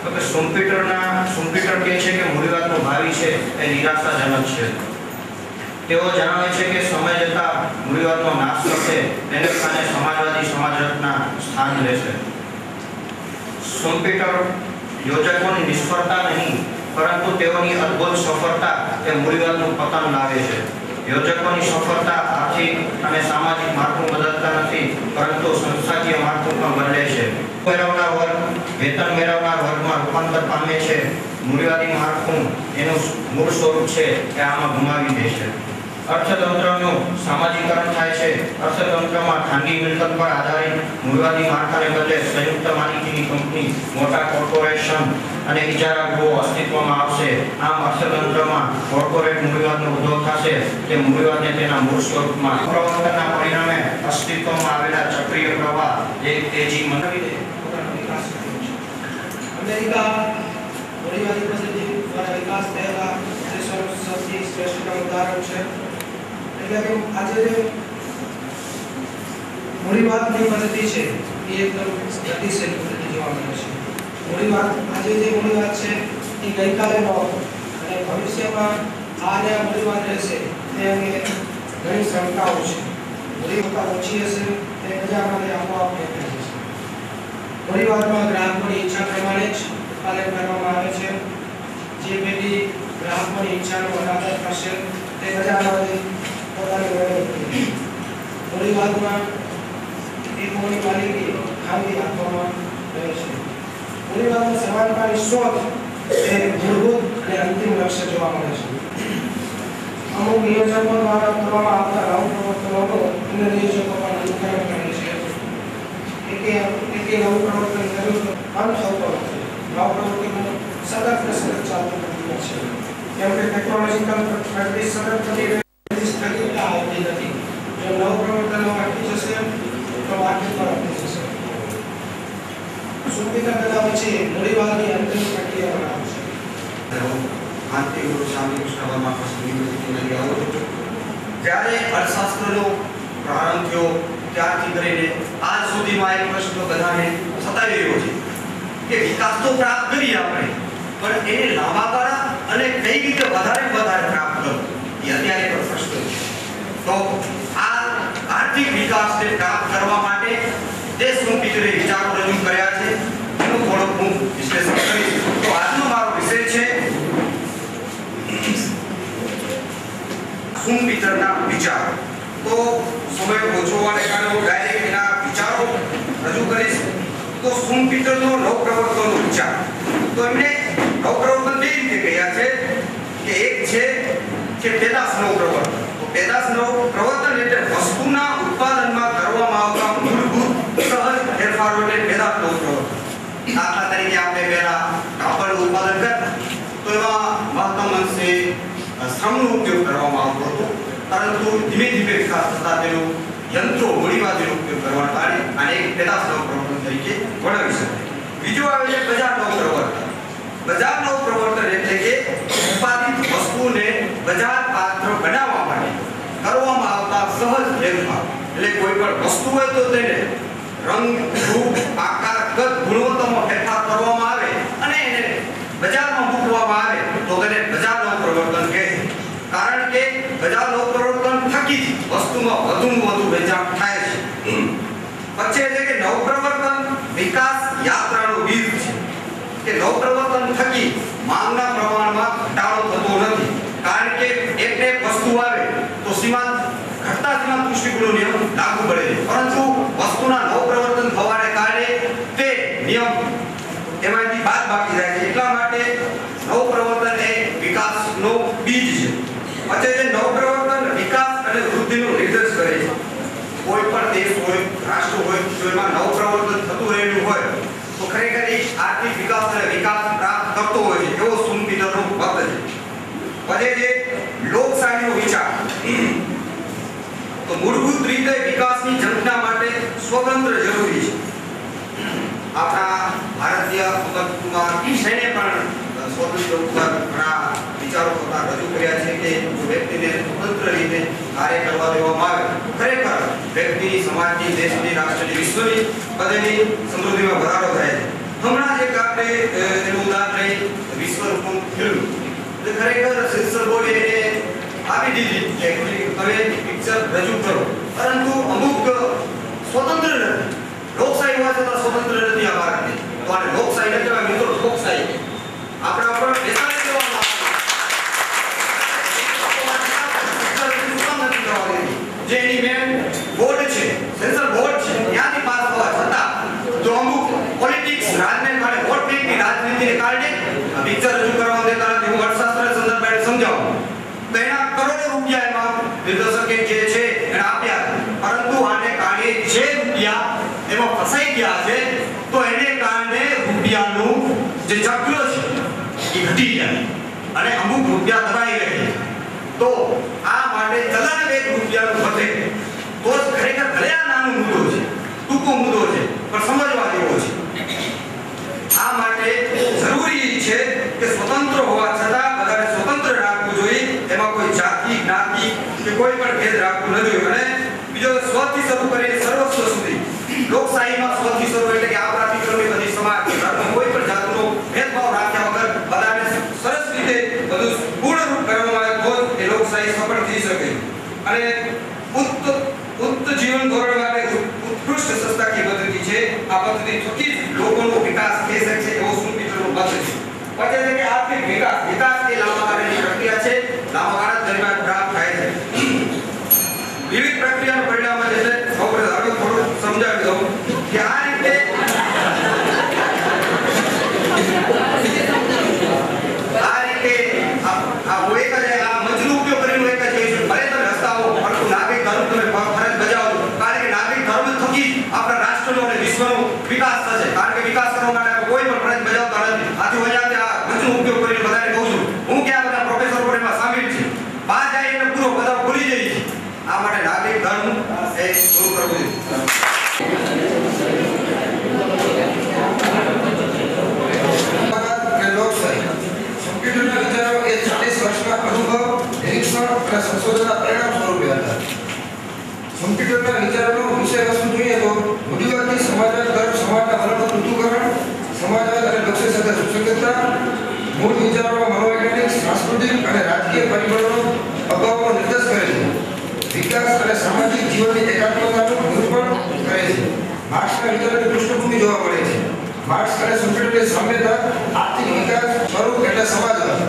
E: તો કે સુમ્પીટર કહે છે કે મૂડીવાદનો ભાવિ છે એ નિરાશાજનક છે. તેઓ જણાવે છે કે સમય જતાં મૂડીવાદનો નાશ થશે, તેને સ્થાને સમાજવાદી સમાજરચના સ્થાન લેશે. સુમ્પીટર યોજકોની નિષ્ફળતા નહીં પરંતુ તેઓની અદ્ભુત સફળતા એ મૂડીવાદનું પતન લાવે છે.
H: યોજકોની સફળતા આર્થિક અને સામાજિક માળખું બદલતા નથી, પરંતુ સંસ્થાકીય માળખું પણ બદલે છે. મેળવનાર વર્ગ વેતન મેળવનાર વર્ગમાં રૂપાંતર પામે છે. મૂડીવાદી માળખું એનું મૂળ સ્વરૂપ છે કે આમાં ગુમાવી દે છે. અર્થતંત્રનું સામાજિકરણ થાય છે. અર્થતંત્રમાં ખાનગી મિલકત પર આધારિત મૂડીવાદી માળખાને બદલે સંયુક્ત માલિકીની કંપની, મોટા કોર્પોરેશન અને ઇજારા ગૃહો અસ્તિત્વમાં આવશે. આમ અર્થતંત્રમાં કોર્પોરેટ મૂડીવાદનો ઉદ્ભવ થશે. તે મૂડીવાદને તેના મૂળ સ્વરૂપમાં પ્રવર્તનના પરિણામે અસ્તિત્વમાં આવેલા ચક્રીય પ્રવાહ એક તેજી મનાવી
I: અમેરિકા મૂડીવાદી પદ્ધતિ દ્વારા વિકાસ થયેલા દેશોનું સૌથી શ્રેષ્ઠ ઉદાહરણ છે. એટલે કે આજે જે મૂડીવાદની પદ્ધતિ છે એ એકદમ ગતિશીલ પદ્ધતિ જોવા મળે છે. મૂડીવાદ આજે જે મૂડીવાદ છે એ ગઈકાલે ન હતો અને ભવિષ્યમાં આ જે મૂડીવાદ રહેશે તે અંગે ઘણી શંકાઓ છે. મૂડીવાદ ઓછી હશે તે બજારમાં આપોઆપ દેખાઈ જશે. મૂડીવાદમાં ગ્રાહકોની ઈચ્છા પ્રમાણે જ ઉત્પાદન કરવામાં આવે છે. જે પેઢી ગ્રાહકોની ઈચ્છાનો અનાદર કરશે તે બજારમાં પોતાની મેળવણી. મૂડીવાદમાં એકમોની માલિકી ખાનગી હાથોમાં રહે છે. મૂડીવાદની સમાનતાની શોધ એ મૂળભૂત અને અંતિમ લક્ષ્ય જોવા મળે છે. અમુક નિયોજકો દ્વારા કરવામાં આવતા નવ પ્રવર્તનોનો અન્ય નિયોજકો પણ અનુકરણ કરે છે. એકે નવું પ્રવર્તન કર્યું અંત થતો નથી. નવ પ્રવૃત્તિનું સતત ને સતત ચાલતું પ્રક્રિયા છે. કેમ કે ટેકનોલોજીકલ પ્રગતિ સતત થતી રહે છે, સ્થગિતતા આવતી નથી. જો નવ પ્રવર્તનો અટકી જશે તો માર્કેટ પર અટકી જશે. સુવિધા કર્યા પછી મૂડીવાદની અંતિમ પ્રક્રિયા બનાવે છે.
J: આંતરિક સ્વામી કૃષ્ણ વર્મા યુનિવર્સિટીમાંથી આવો છો. જ્યારે અર્થશાસ્ત્રનો પ્રારંભ થયો ત્યારથી કરીને આજ સુધીમાં એક પ્રશ્ન બધાને સતાવી રહ્યો છે કે વિકાસ તો પ્રાપ્ત કરીએ આપણે, પણ એને લાંબા ગાળા અને કઈ રીતે વધારે પ્રાપ્ત કરવો એ અત્યારે પણ પ્રશ્ન છે. તો આ આર્થિક વિકાસને પ્રાપ્ત કરવા માટે દેશમુખીને વિચારો રજૂ કર્યા છે. એનું થોડુંક હું વિશ્લેષણ કરીશ. તો આજનો મારો વિષય છે સુમ્પીટરના વિચારો. તો સમય ઓછો હોવાને કારણે હું ડાયરેક્ટ એના વિચારો રજૂ કરીશ. તો સુમ્પીટરનો નવપ્રવર્તનનો વિચાર, તો એમણે નવપ્રવર્તન બે રીતે કહ્યા છે કે એક છે કે પેદાશ નવપ્રવર્તન. તો પેદાશ નવપ્રવર્તન એટલે વસ્તુના ઉત્પાદનમાં કરવામાં આવતા મૂળભૂત સહજ ફેરફારો એટલે પેદાશ નવપ્રવર્તન. દાખલા તરીકે આપણે પહેલા કાપડનું ઉત્પાદન કરતા તો એમાં મહત્તમ અંશે શ્રમનો ઉપયોગ કરવામાં આવતો હતો, પરંતુ ધીમે ધીમે વિકાસ થતા તેનો યંત્રો મૂડીવાદીનો ઉપયોગ કરવાના કારણે આને એક પેદાશ નવપ્રવર્તન તરીકે વર્ણવી શકાય. બીજું આવે છે બજાર નવપ્રવર્તન. બજાર નવપ્રવર્તન એટલે કે ઉત્પાદિત વસ્તુને બજાર પાત્ર બનાવવા માટે કરવામાં આવતા સહજ ફેરફાર. એટલે કોઈ પણ વસ્તુ હોય તો તેને રંગ, રૂપ, આકાર, કદ, ગુણવત્તામાં ફેરફાર કરવામાં આવે અને એને બજારમાં મૂકવામાં આવે તો તેને બજાર નવપ્રવર્તન કહે. કારણ કે બજાર નવપ્રવર્તન થકી વસ્તુમાં વધુમાં વધુ વેચાણ થાય છે. પછી એટલે કે નવપ્રવર્તન વિકાસ યાત્રાનો બીજ છે કે નવપ્રવર્તન થકી માંગના પ્રમાણમાં ઘટાડો થતો નથી. કારણ કે એક વસ્તુ આવે તો સીમાંત ઘટતા સીમાંત પુષ્ટિગુણનો નિયમ લાગુ પડે છે, પરંતુ વસ્તુના નવપ્રવર્તન થવાને કારણે તે નિયમ એમાંથી બાદ બાકી જાય છે. એટલા માટે નવપ્રવર્તન એ વિકાસનો બીજ છે. પછી જે નવપ્રવર્તન વિકાસ અને વૃદ્ધિનો નિર્દેશ કરે છે. કોઈ પણ દેશ હોય, રાષ્ટ્ર હોય, જો એમાં નવપ્રવર્તન થતું રહેલું હોય તો ખરેખર આર્થિક વિકાસ અને વિકાસ પ્રાપ્ત કરતો હોય છે. એવો સુમ્પીટરનો મત છે. પછી જે લોકશાહીનો વિચાર, તો મૂળભૂત રીતે વિકાસની ઝંખના માટે સ્વતંત્ર જરૂરી છે. આપણા ભારતીય કુમાર સેને પણ સ્વતંત્ર ઉપર ઘણા વિચારો પોતા રજૂ કર્યા છે કે જો વ્યક્તિને સ્વતંત્ર રીતે કાર્ય કરવા દેવામાં આવે ખરેખર વ્યક્તિની, સમાજની, દેશની, રાષ્ટ્રની, વિશ્વની બધાની સમૃદ્ધિમાં વધારો થાય છે. હમણાં જે આપણે એનું ઉદાહરણ લઈ વિશ્વરૂપનું ફિલ્મ, તો ખરેખર સેન્સર બોર્ડે એને આપી દીધી કે હવે પિક્ચર રજૂ કરો, પરંતુ અમુક સ્વતંત્ર નથી. લોકશાહી હોવા છતાં સ્વતંત્ર નથી આ ભારતની. તો આને લોકશાહી ન કહેવાય મિત્રો, લોકશાહી આપણા ઉપર બેસાડી દેવામાં આવે. નિર્દેશકે જે છે એને આપ્યા, પરંતુ આને કારણે જે રૂપિયા એમાં ફસાઈ ગયા છે તો એને કારણે રૂપિયાનું જે ચક્ર છે એ ઘટી જાય અને અમુક રૂપિયા દબાઈ રહે છે. તો આ માટે ચલણ વેગ રૂપિયાનું વધે તો જ ખરેખર ભલે આ નાનો મુદ્દો છે, ટૂંકો મુદ્દો છે, પણ સમજવા જેવો છે. આ માટે જરૂરી છે કે સ્વતંત્ર હોવા છતાં બધાને સ્વતંત્ર રાખવું જોઈએ, એમાં કોઈ જાતિ જ્ઞાતિ કે કોઈ પણ ભેદ રાખવું ન જોઈએ. અને બીજો સ્વથી શરૂ કરીને સર્વસ્વ સુધી લોકશાહીમાં સ્વથી શરૂ એટલે કે આપણા વિક્રમી બધી સમાજ કોઈ પણ જાતનો ભેદભાવ રાખ્યા વગર બધાને સરસ રીતે બધું પૂર્ણ રૂપ કરવામાં આવે તો એ લોકશાહી સફળ થઈ શકે. અને ઉચ્ચ જીવન ધોરણ માટે ઉત્કૃષ્ટ સંસ્થાકીય પદ્ધતિ છે. આ પદ્ધતિ થકી જ લોકોનો વિકાસ થઈ શકે એવો સુપીટરનો મત છે. પછી છે કે આર્થિક વિકાસ એ લાંબા ગાળાની પ્રક્રિયા છે, લાંબા ગાળા દરમિયાન પ્રાપ્ત થાય છે. વિવિધ પ્રક્રિયાનું પરિણામ છે. સૌપ્રથમ હવે થોડું સમજાવી દઉં કે આ રીતે આ મંચનો ઉપયોગ કરીને એક જ કહીશું, ભલે તમે રસ્તાઓ પરંતુ નાગરિક ધર્મ તમે ફરજ બજાવો, કારણ કે નાગરિક ધર્મ થકી આપણા રાષ્ટ્રનો અને વિશ્વનો વિકાસ થશે. કારણ કે વિકાસ કરવા માટે આપણે કોઈ પણ ફરજ બજાવતા નથી. આથી હું અહીંયા આ મંચનો ઉપયોગ કરીને બધાને કહું છું, હું કે આ બધા પ્રોફેસરો પણ એમાં સામેલ છે, બહાર જાય એટલે પૂરો બધા ભૂલી જાય છે. આ માટે નાગરિક ધર્મ એ શરૂ કરવું જોઈએ.
K: કમ્પ્યુટરના વિચારો એ 40 વર્ષના અનુભવ, નિરીક્ષણ અને સંશોધનના પરિણામ સ્વરૂપે હતા. કમ્પ્યુટરના વિચારોનો વિષય વસ્તુ જોઈએ તો મૂડીવાદથી સમાજવાદ તરફ સમાજના વલણનું પૃથ્થકરણ, સમાજવાદ અને લક્ષ્ય સાથે સુસંગતતા, મૂળ વિચારોમાં મનોવૈજ્ઞાનિક, સાંસ્કૃતિક અને રાજકીય પરિબળોનો અભાવનો નિર્દેશ કરે છે. વિકાસ અને સામાજિક જીવનની એકાત્મતાનું નિરૂપણ કરે છે. માર્ક્સના વિચારોની પૃષ્ઠભૂમિ જોવા મળે છે. માર્ક્સ અને કમ્પ્યુટરની સામ્યતા આર્થિક વિકાસ સ્વરૂપ એટલે સમાજવાદ.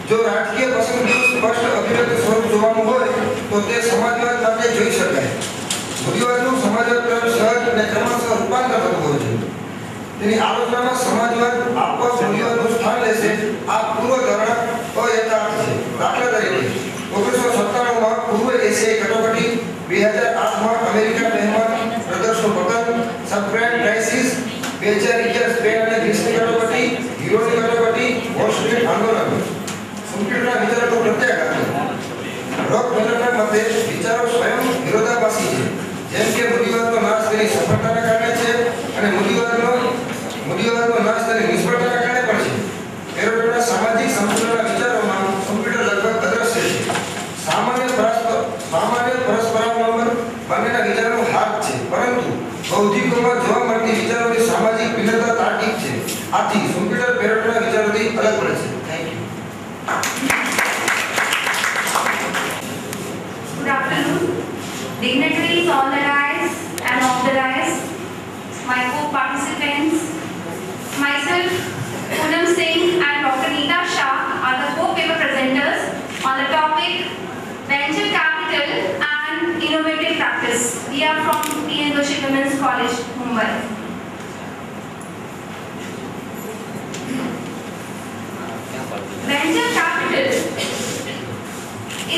K: જો રાજકીય પસંદગીનું સ્પષ્ટ અભિવ્યક્ત સ્વરૂપ જોવાનું હોય તો તે સમાજવાદ માટે જોઈ શકાય. મૂડીવાદનું સમાજવાદ તરફ સહજ અને ક્રમશઃ રૂપાંતર થતું હોય છે. તેની આલોચનામાં સમાજવાદ આપોઆપ મૂડીવાદનું સ્થાન લેશે. આ પૂર્વ ધારણા અયથાર્થ છે. દાખલા તરીકે 1997માં પૂર્વ એશિયાઈ કટોકટી, 2008માં અમેરિકા મહેમાન પ્રદર્શનનું પતન, સબપ્રાઇમ ક્રાઇસિસ, 2011 સ્પેન અને ગ્રીસની કટોકટી, યુરોની કટોકટી, વોલ સ્ટ્રીટ આંદોલન. કમ્પ્યુટરના વિચારોનું પ્રત્યાઘાત. રોકફેલરના મતે વિચારો સ્વયં વિરોધાભાસી છે. જેમ કે મૂડીવાદનો નાશ તેની સફળતાના કારણે છે અને મૂડીવાદનો નાશ તેની નિષ્ફળતાના કારણે પણ છે. પેરોટોના સામાજિક સંતુલનના વિચારોમાં કમ્પ્યુટર લગભગ અદ્રશ્ય છે. સામાન્ય પરસ્પરાવલંબન બંનેના વિચારોનો હાથ છે, પરંતુ બૌદ્ધિકોમાં જોવા મળતી વિચારોની સામાજિક ભિન્નતા તાર્કિક છે. આથી કમ્પ્યુટર પેરોટોના વિચારોથી અલગ પડે છે. Thank you.
D: Good afternoon, dignitaries on the dais and off the dais, my co-participants, myself, Poonam Singh and Dr. Neeta Shah are the co-paper presenters on the topic Venture Capital and Innovative Practice. We are from T.N. Joshi Women's College, Mumbai. Venture capital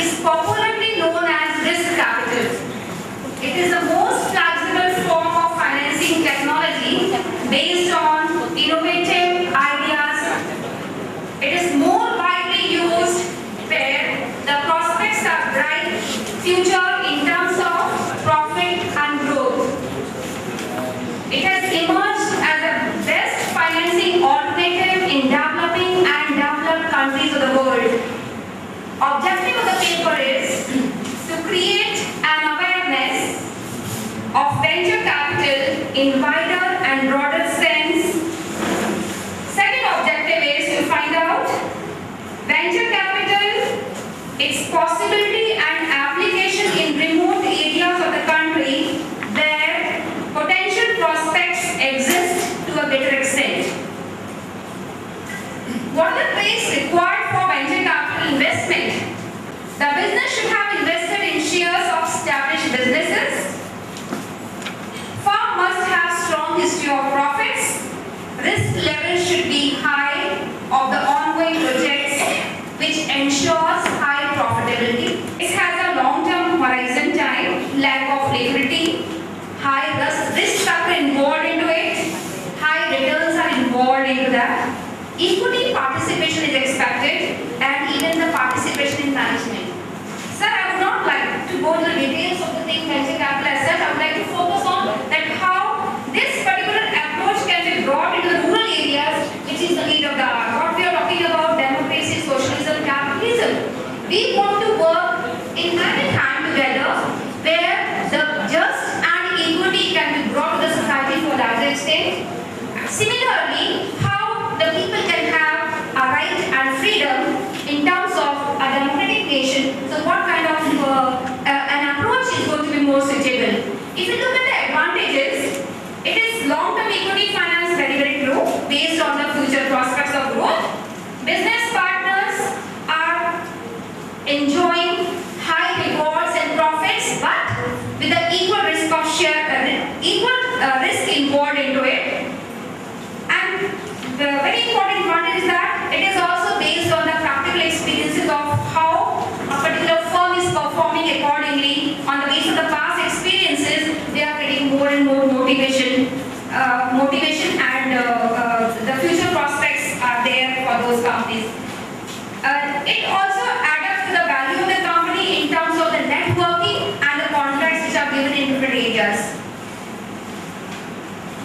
D: is popularly known as risk capital. It is the most flexible form of financing technology based on innovative ideas. It is more widely used where the prospects are bright future in terms of profit and growth. It has emerged as the best financing alternative in developing and developed countries of the world. Objective of the paper is to create an awareness of venture capital in wider and broader sense. Second objective is to find out venture capital, its possibility and application in remote areas of the country where potential prospects exist to a greater extent. What are the traits required for venture capital investment? The business should have invested in shares of established businesses. Firm must have strong history of profits. Risk level should be high of the ongoing projects, which ensures high profitability. It has a long-term
L: liquidity, high risk factor involved into it, high returns are involved into that. Equity participation is expected, and even the participation in management. Sir, I would not like to go to the details of the thing venture capital as such. I would like to focus on that how this particular approach can be brought into the rural areas, which is the need of the hour. What we are talking about, democracy, socialism, capitalism. We want to work in hand together, where the just and equity can be brought to the society for larger extent. Similarly, how the people can have a right and freedom in terms of a democratic nation. So what kind of an approach is going to be more suitable? If you look at the advantages, it is long-term equity finance, very, very true, based on the future prospects of growth. Business partners are enjoying high rewards and profits, but with the equal risk of risk involved into it. And the very important advantage is that it is also based on the practical experiences of how a particular firm is performing accordingly. On the basis of the past experiences, they are getting more and more motivation and the future prospects are there for those companies. It also adds up to the value of the company in terms of the networking and the contracts which are given in different areas.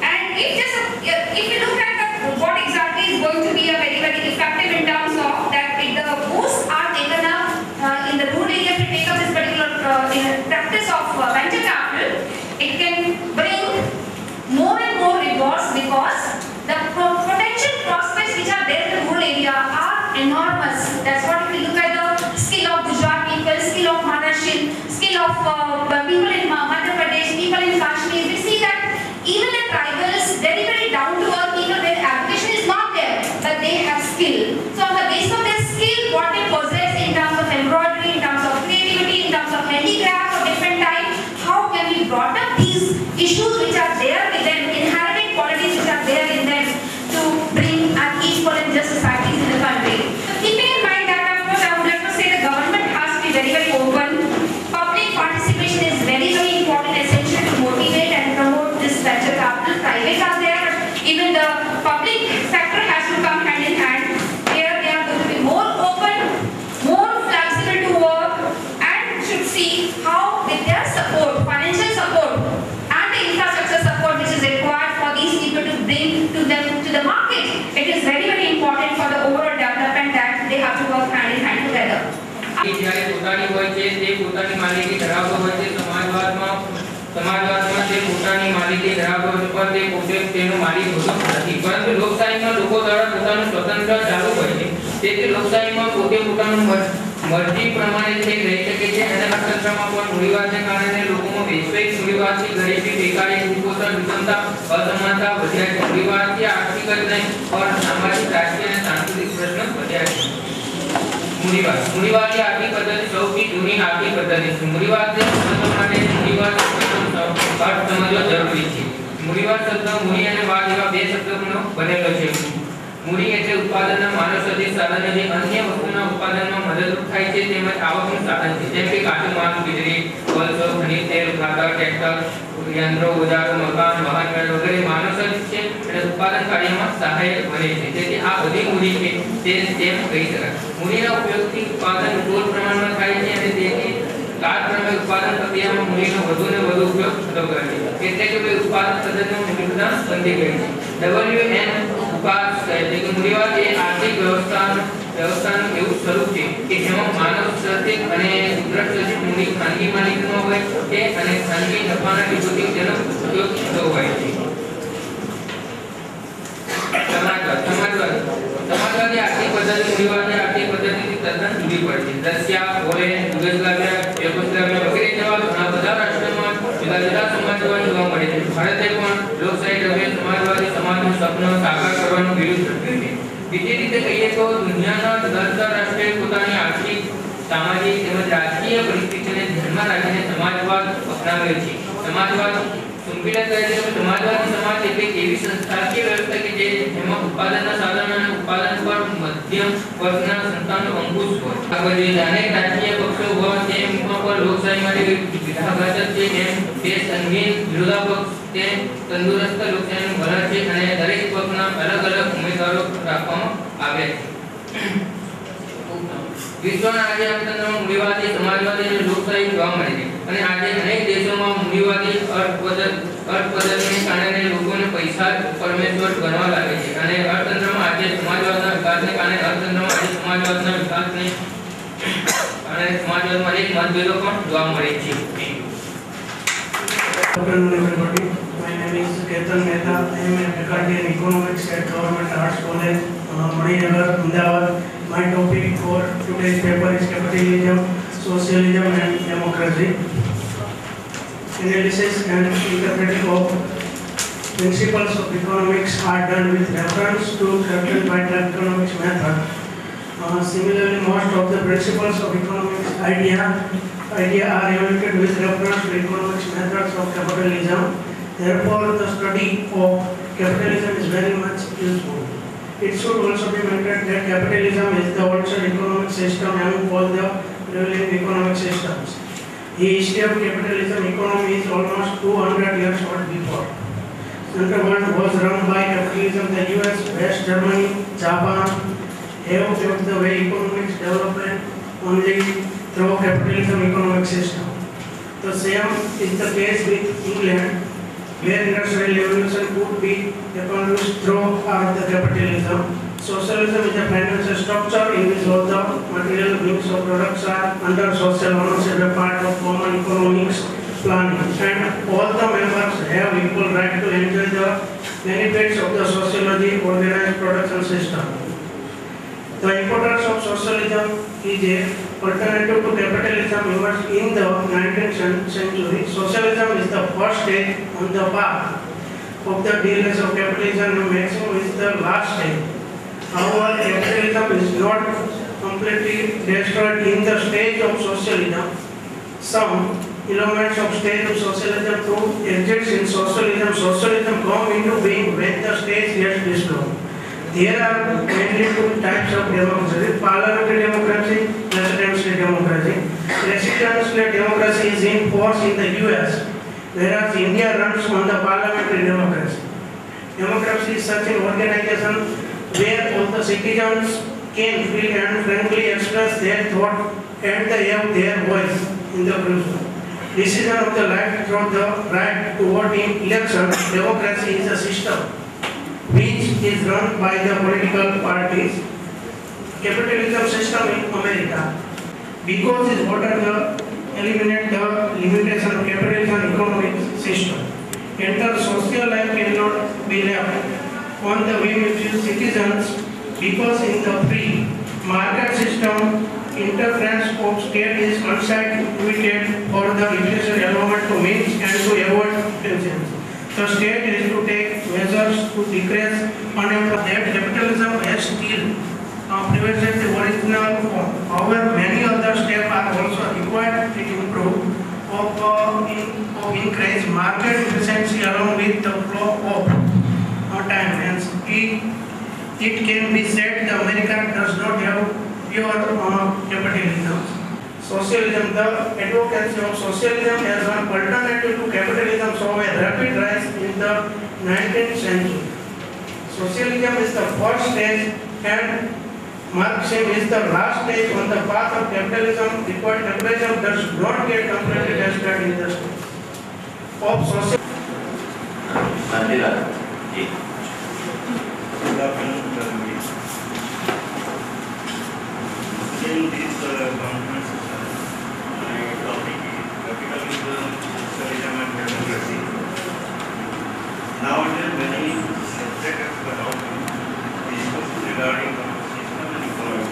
L: And if you look at what exactly is going to be a very, very effective in terms of that, if the boosts are taken up in the rural area to take up this particular practice of venture capital, it can bring more and more rewards because the potential prospects which are there in the rural area are enormous. That's what if you look at the skill of Gujarat people, skill of Maharashtrian, skill of people in Madhya Pradesh, people in Kashmir, we see that even the tribals, very, very down to earth people, their education is not there, but they have skill. So on the basis of their skill, what they possess in terms of embroidery, in terms of creativity, in terms of handicraft of different types, how can we brought up these issues which are there with them, inherited qualities which are there in them to bring an equal and just societies in the country. So keeping in mind that, of course, I would like to say the government has to be very, very open. Public participation is very, very important, essential to motivate and promote this venture capital. Private are there, but even the public sector has to come hand in hand. Here they are going to be more open, more flexible to work, and should see how with their support, financial support, and the infrastructure support which is required for these people to bring to them to the market, it is very, very important for the overall development that they have to work hand in hand together.
M: જ્યારે પોતાની હોય છે તે પોતાની માલિકી ધરાવતો હોય છે સમાજવાદમાં તે પોતાની માલિકી ધરાવતો હોય પણ તે પોતે તેનો માલિક હોતો નથી પરંતુ લોકશાહીમાં લોકો દ્વારા પોતાનું સ્વતંત્ર ચાલુ હોય છે તેથી લોકશાહીમાં પોતે પોતાનું મરજી પ્રમાણે તે રહી શકે છે અને અર્થતંત્રમાં પણ મૂડીવાદને કારણે લોકોમાં વૈશ્વિક મૂડીવાદથી ગરીબી બેકારી કુપોષણ વિષમતા અસમાનતા વધ્યા છે મૂડીવાદથી આર્થિક જ નહીં પણ સામાજિક રાજકીય અને સાંસ્કૃતિક પ્રશ્ન વધ્યા છે મૂડીવાદી આર્થિક પદ્ધતિ સૌથી જૂની આર્થિક પદ્ધતિ છે મૂડીવાદને સમજવા માટે મૂડીવાદ અર્થ સમજવો જરૂરી છે મૂડીવાદ શબ્દ મૂડી અને વાદ એવા બે શબ્દોનો બનેલો છે મૂડી એટલે ઉત્પાદનના માનવ સર્જિત સાધન જે અન્ય વસ્તુના ઉત્પાદનમાં મદદરૂપ થાય છે તેમજ આવકનું સાધન છે જેમ કે કાચો માલ વીજળી કોલસો ખનિજ તેલ ખાતર ટ્રેક્ટર યંત્રો ઓજારો મકાન વાહન વગેરે માનવ સર્જિત છે અને ઉત્પાદન કાર્યમાં સહાયક બને છે તેથી આ બધી મૂડી છે તે તેમ કહી શકાય મૂડીના ઉપયોગથી ઉત્પાદન પૂર્ણ પ્રમાણમાં થાય છે અને તેથી કાળક્રમે ઉત્પાદન પ્રક્રિયામાં મૂડીનો વધુને વધુ ઉપયોગ થતો કરે છે એટલે કે ઉત્પાદન પદ્ધતિમાં મૂડીના બંધી ગઈ છે WM ઉપાસ કહે છે કે મૂડીવાદ એ આર્થિક વ્યવસ્થાનું એવું સ્વરૂપ છે કે જેમાં માનવ સર્જિત અને કુદરત સર્જિત મૂડી ખાનગી માલિકીમાં હોય છે અને ખાનગી નફાના હેતુથી તેનો ઉપયોગ થતો હોય છે સમાજવાદી આર્થિક પદ્ધતિ મૂડીવાદી આર્થિક પદ્ધતિથી તદ્દન જુદી પડે છે રશિયા પોલેન્ડ યુગોસ્લાવિયા વગેરે જેવા ઘણા બધા રાષ્ટ્રોમાં જુદા જુદા સમાજવાદ જોવા મળે છે ભારતે પણ લોકશાહી દ્રવ્ય સમાજવાદી સમાજનું સપનું સાકાર કરવાનું વિરુદ્ધ ધ્રુવ્યું છે બીજી રીતે કહીએ તો દુનિયાના જુદા જુદા રાષ્ટ્રોએ પોતાની આર્થિક સામાજિક તેમજ રાજકીય પરિસ્થિતિને ધ્યાનમાં રાખીને સમાજવાદ અપનાવ્યો છે સમાજવાદ સંપીડન કહે છે કે સમાજવાદી સમાજ એટલે એવી સંસ્થાકીય વ્યવસ્થા કે જેમાં ઉત્પાદનના સાધનો અને ઉત્પાદન પર મધ્યમ વર્ગના સંસ્થાનો અંકુશ હોય આ બધી અનેક રાજકીય પક્ષો હોય તેમાં પણ લોકશાહી માટે વિઘાતક છે એમ બે સંગીન વિરોધાપક્ષ તે તંદુરસ્ત લોકશાહીનું ભરણ છે અને દરેક પક્ષના અલગ અલગ ઉમેદવારો રાખવામાં આવે છે. વિશ્વના આજે અર્થતંત્રમાં મૂડીવાદી, સમાજવાદી અને લોકશાહી જોવા મળે છે અને આજે અનેક દેશોમાં મૂડીવાદી અર્થપદ્ધતિને કારણે લોકોને પૈસા પરમેશ્વર ગણવા લાગે છે અને અર્થતંત્રમાં આજે સમાજવાદના વિકાસને કારણે અર્થતંત્રમાં આજે સમાજવાદના વિકાસને અને સમાજવાદમાં અનેક મતભેદો પણ જોવા મળે છે.
N: My name is Ketan Mehta. I am a faculty in economics at Government Arts College, Maninagar, Ahmedabad. My topic for today's paper is capitalism, socialism and democracy. Analysis and interpreting of principles of economics are done with reference to capital by the economics method. Similarly, most of the principles of economics idea are evaluated with reference to economics methods of capitalism. Therefore, the study of capitalism is very much useful. It should also be mentioned that capitalism is the oldest economic system among all the prevailing economic systems. The history of capitalism economy is almost 200 years old before. Center world was run by capitalism. The US, West Germany, Japan have paved the way economics development only through capitalism economic system. The same is the case with England, where industrial revolution could be accomplished through the capitalism. Socialism is a financial structure in which all the material means of products are under social ownership, a part of common economics planning, and all the members have equal right to enjoy the benefits of the socially organized production system. The importance of socialism is a alternative to capitalism emerged in the 19th century. Socialism is the first stage on the path of the dealers of capitalism, and maximum is the last stage. However, capitalism is not completely destroyed in the stage of socialism. Some elements of stage of socialism to exist in socialism. Socialism come into being when the stage gets destroyed. There are mainly two types of democracy: parliamentary democracy, presidential democracy. Presidential democracy is in force in the US, whereas India runs on the parliamentary democracy. Democracy is such an organization where all the citizens can freely and frankly express their thought and they have their voice in the future. Decision of the right through the right to vote in election. Democracy is a system which is run by the political parties. Capitalism system in America, because it ordered to eliminate the limitation of capitalism economic system. Enter social life cannot be left on the whim of citizens, because in the free market system, interference of state is constituted for the regulation element to means and to avoid tensions. The state is to take measures to decrease unemployment. That capitalism has still prevented the original form. However, many other steps are also required to improve of increase market efficiency along with the flow of time. Hence, it can be said the America does not have pure capitalism. Socialism, the advocacy of socialism as an alternative to capitalism saw a rapid rise in the 19th century. Socialism is the first stage and Marxism is the last stage on the path of capitalism, because capitalism does not get completely destroyed in the state of socialism.
O: In this conference, my topic is capitalism, socialism and democracy. Nowadays, many subjects come out discussion regarding system and economy.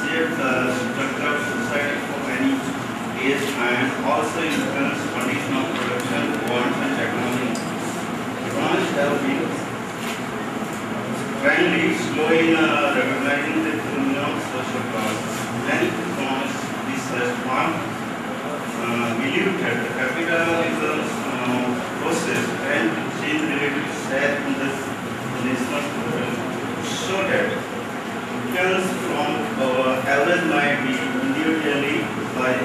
O: Shape the structure of society for many years and also influence condition of production, wants and economy. Economics have been finally slow in recognizing the phenomena of social class. Many economists research one believe that the capitalism process and change relative share in the national product, so that returns from our average might be individually by a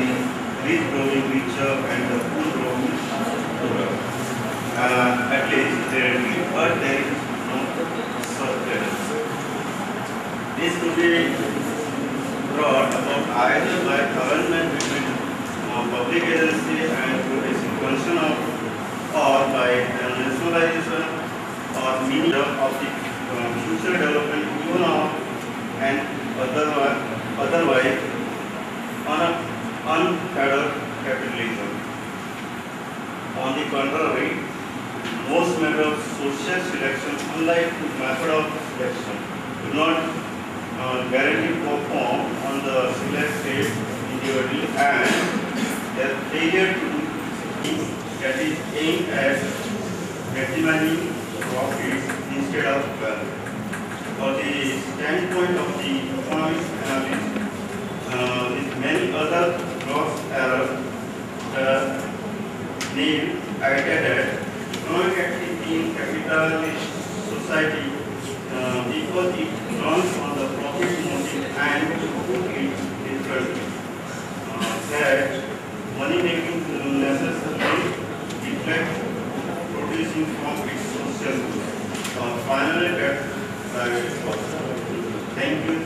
O: rich growing richer and the poor growing poorer. At least theoretically, but there is no surveillance. This could be brought about either by alignment between public agency and through a sequential or by nationalization or meaning of the future development even of and otherwise unfettered capitalism. On the contrary, most methods of social selection, unlike the method of selection, do not guarantee perform on the selected individual, and their failure to do that is aimed at maximizing profits instead of wealth. For the standpoint of the economic analyst, with many other gross errors, the name idea that economic activity in capitalist society, because it runs on the profit motive and put it differently, that money making necessarily reflects producing from its social goods. Finally, that thank you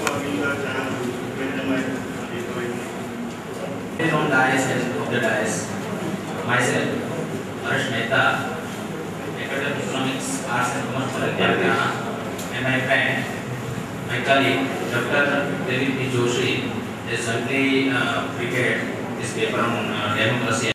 O: for giving the chance to present my statement.
P: On dais and of the dais, myself, Harsh Mehta, Academy of Economics, Arts and Commerce, Telangana, and my friend, my colleague, Dr. David P. Joshi, is simply prepared this paper on democracy.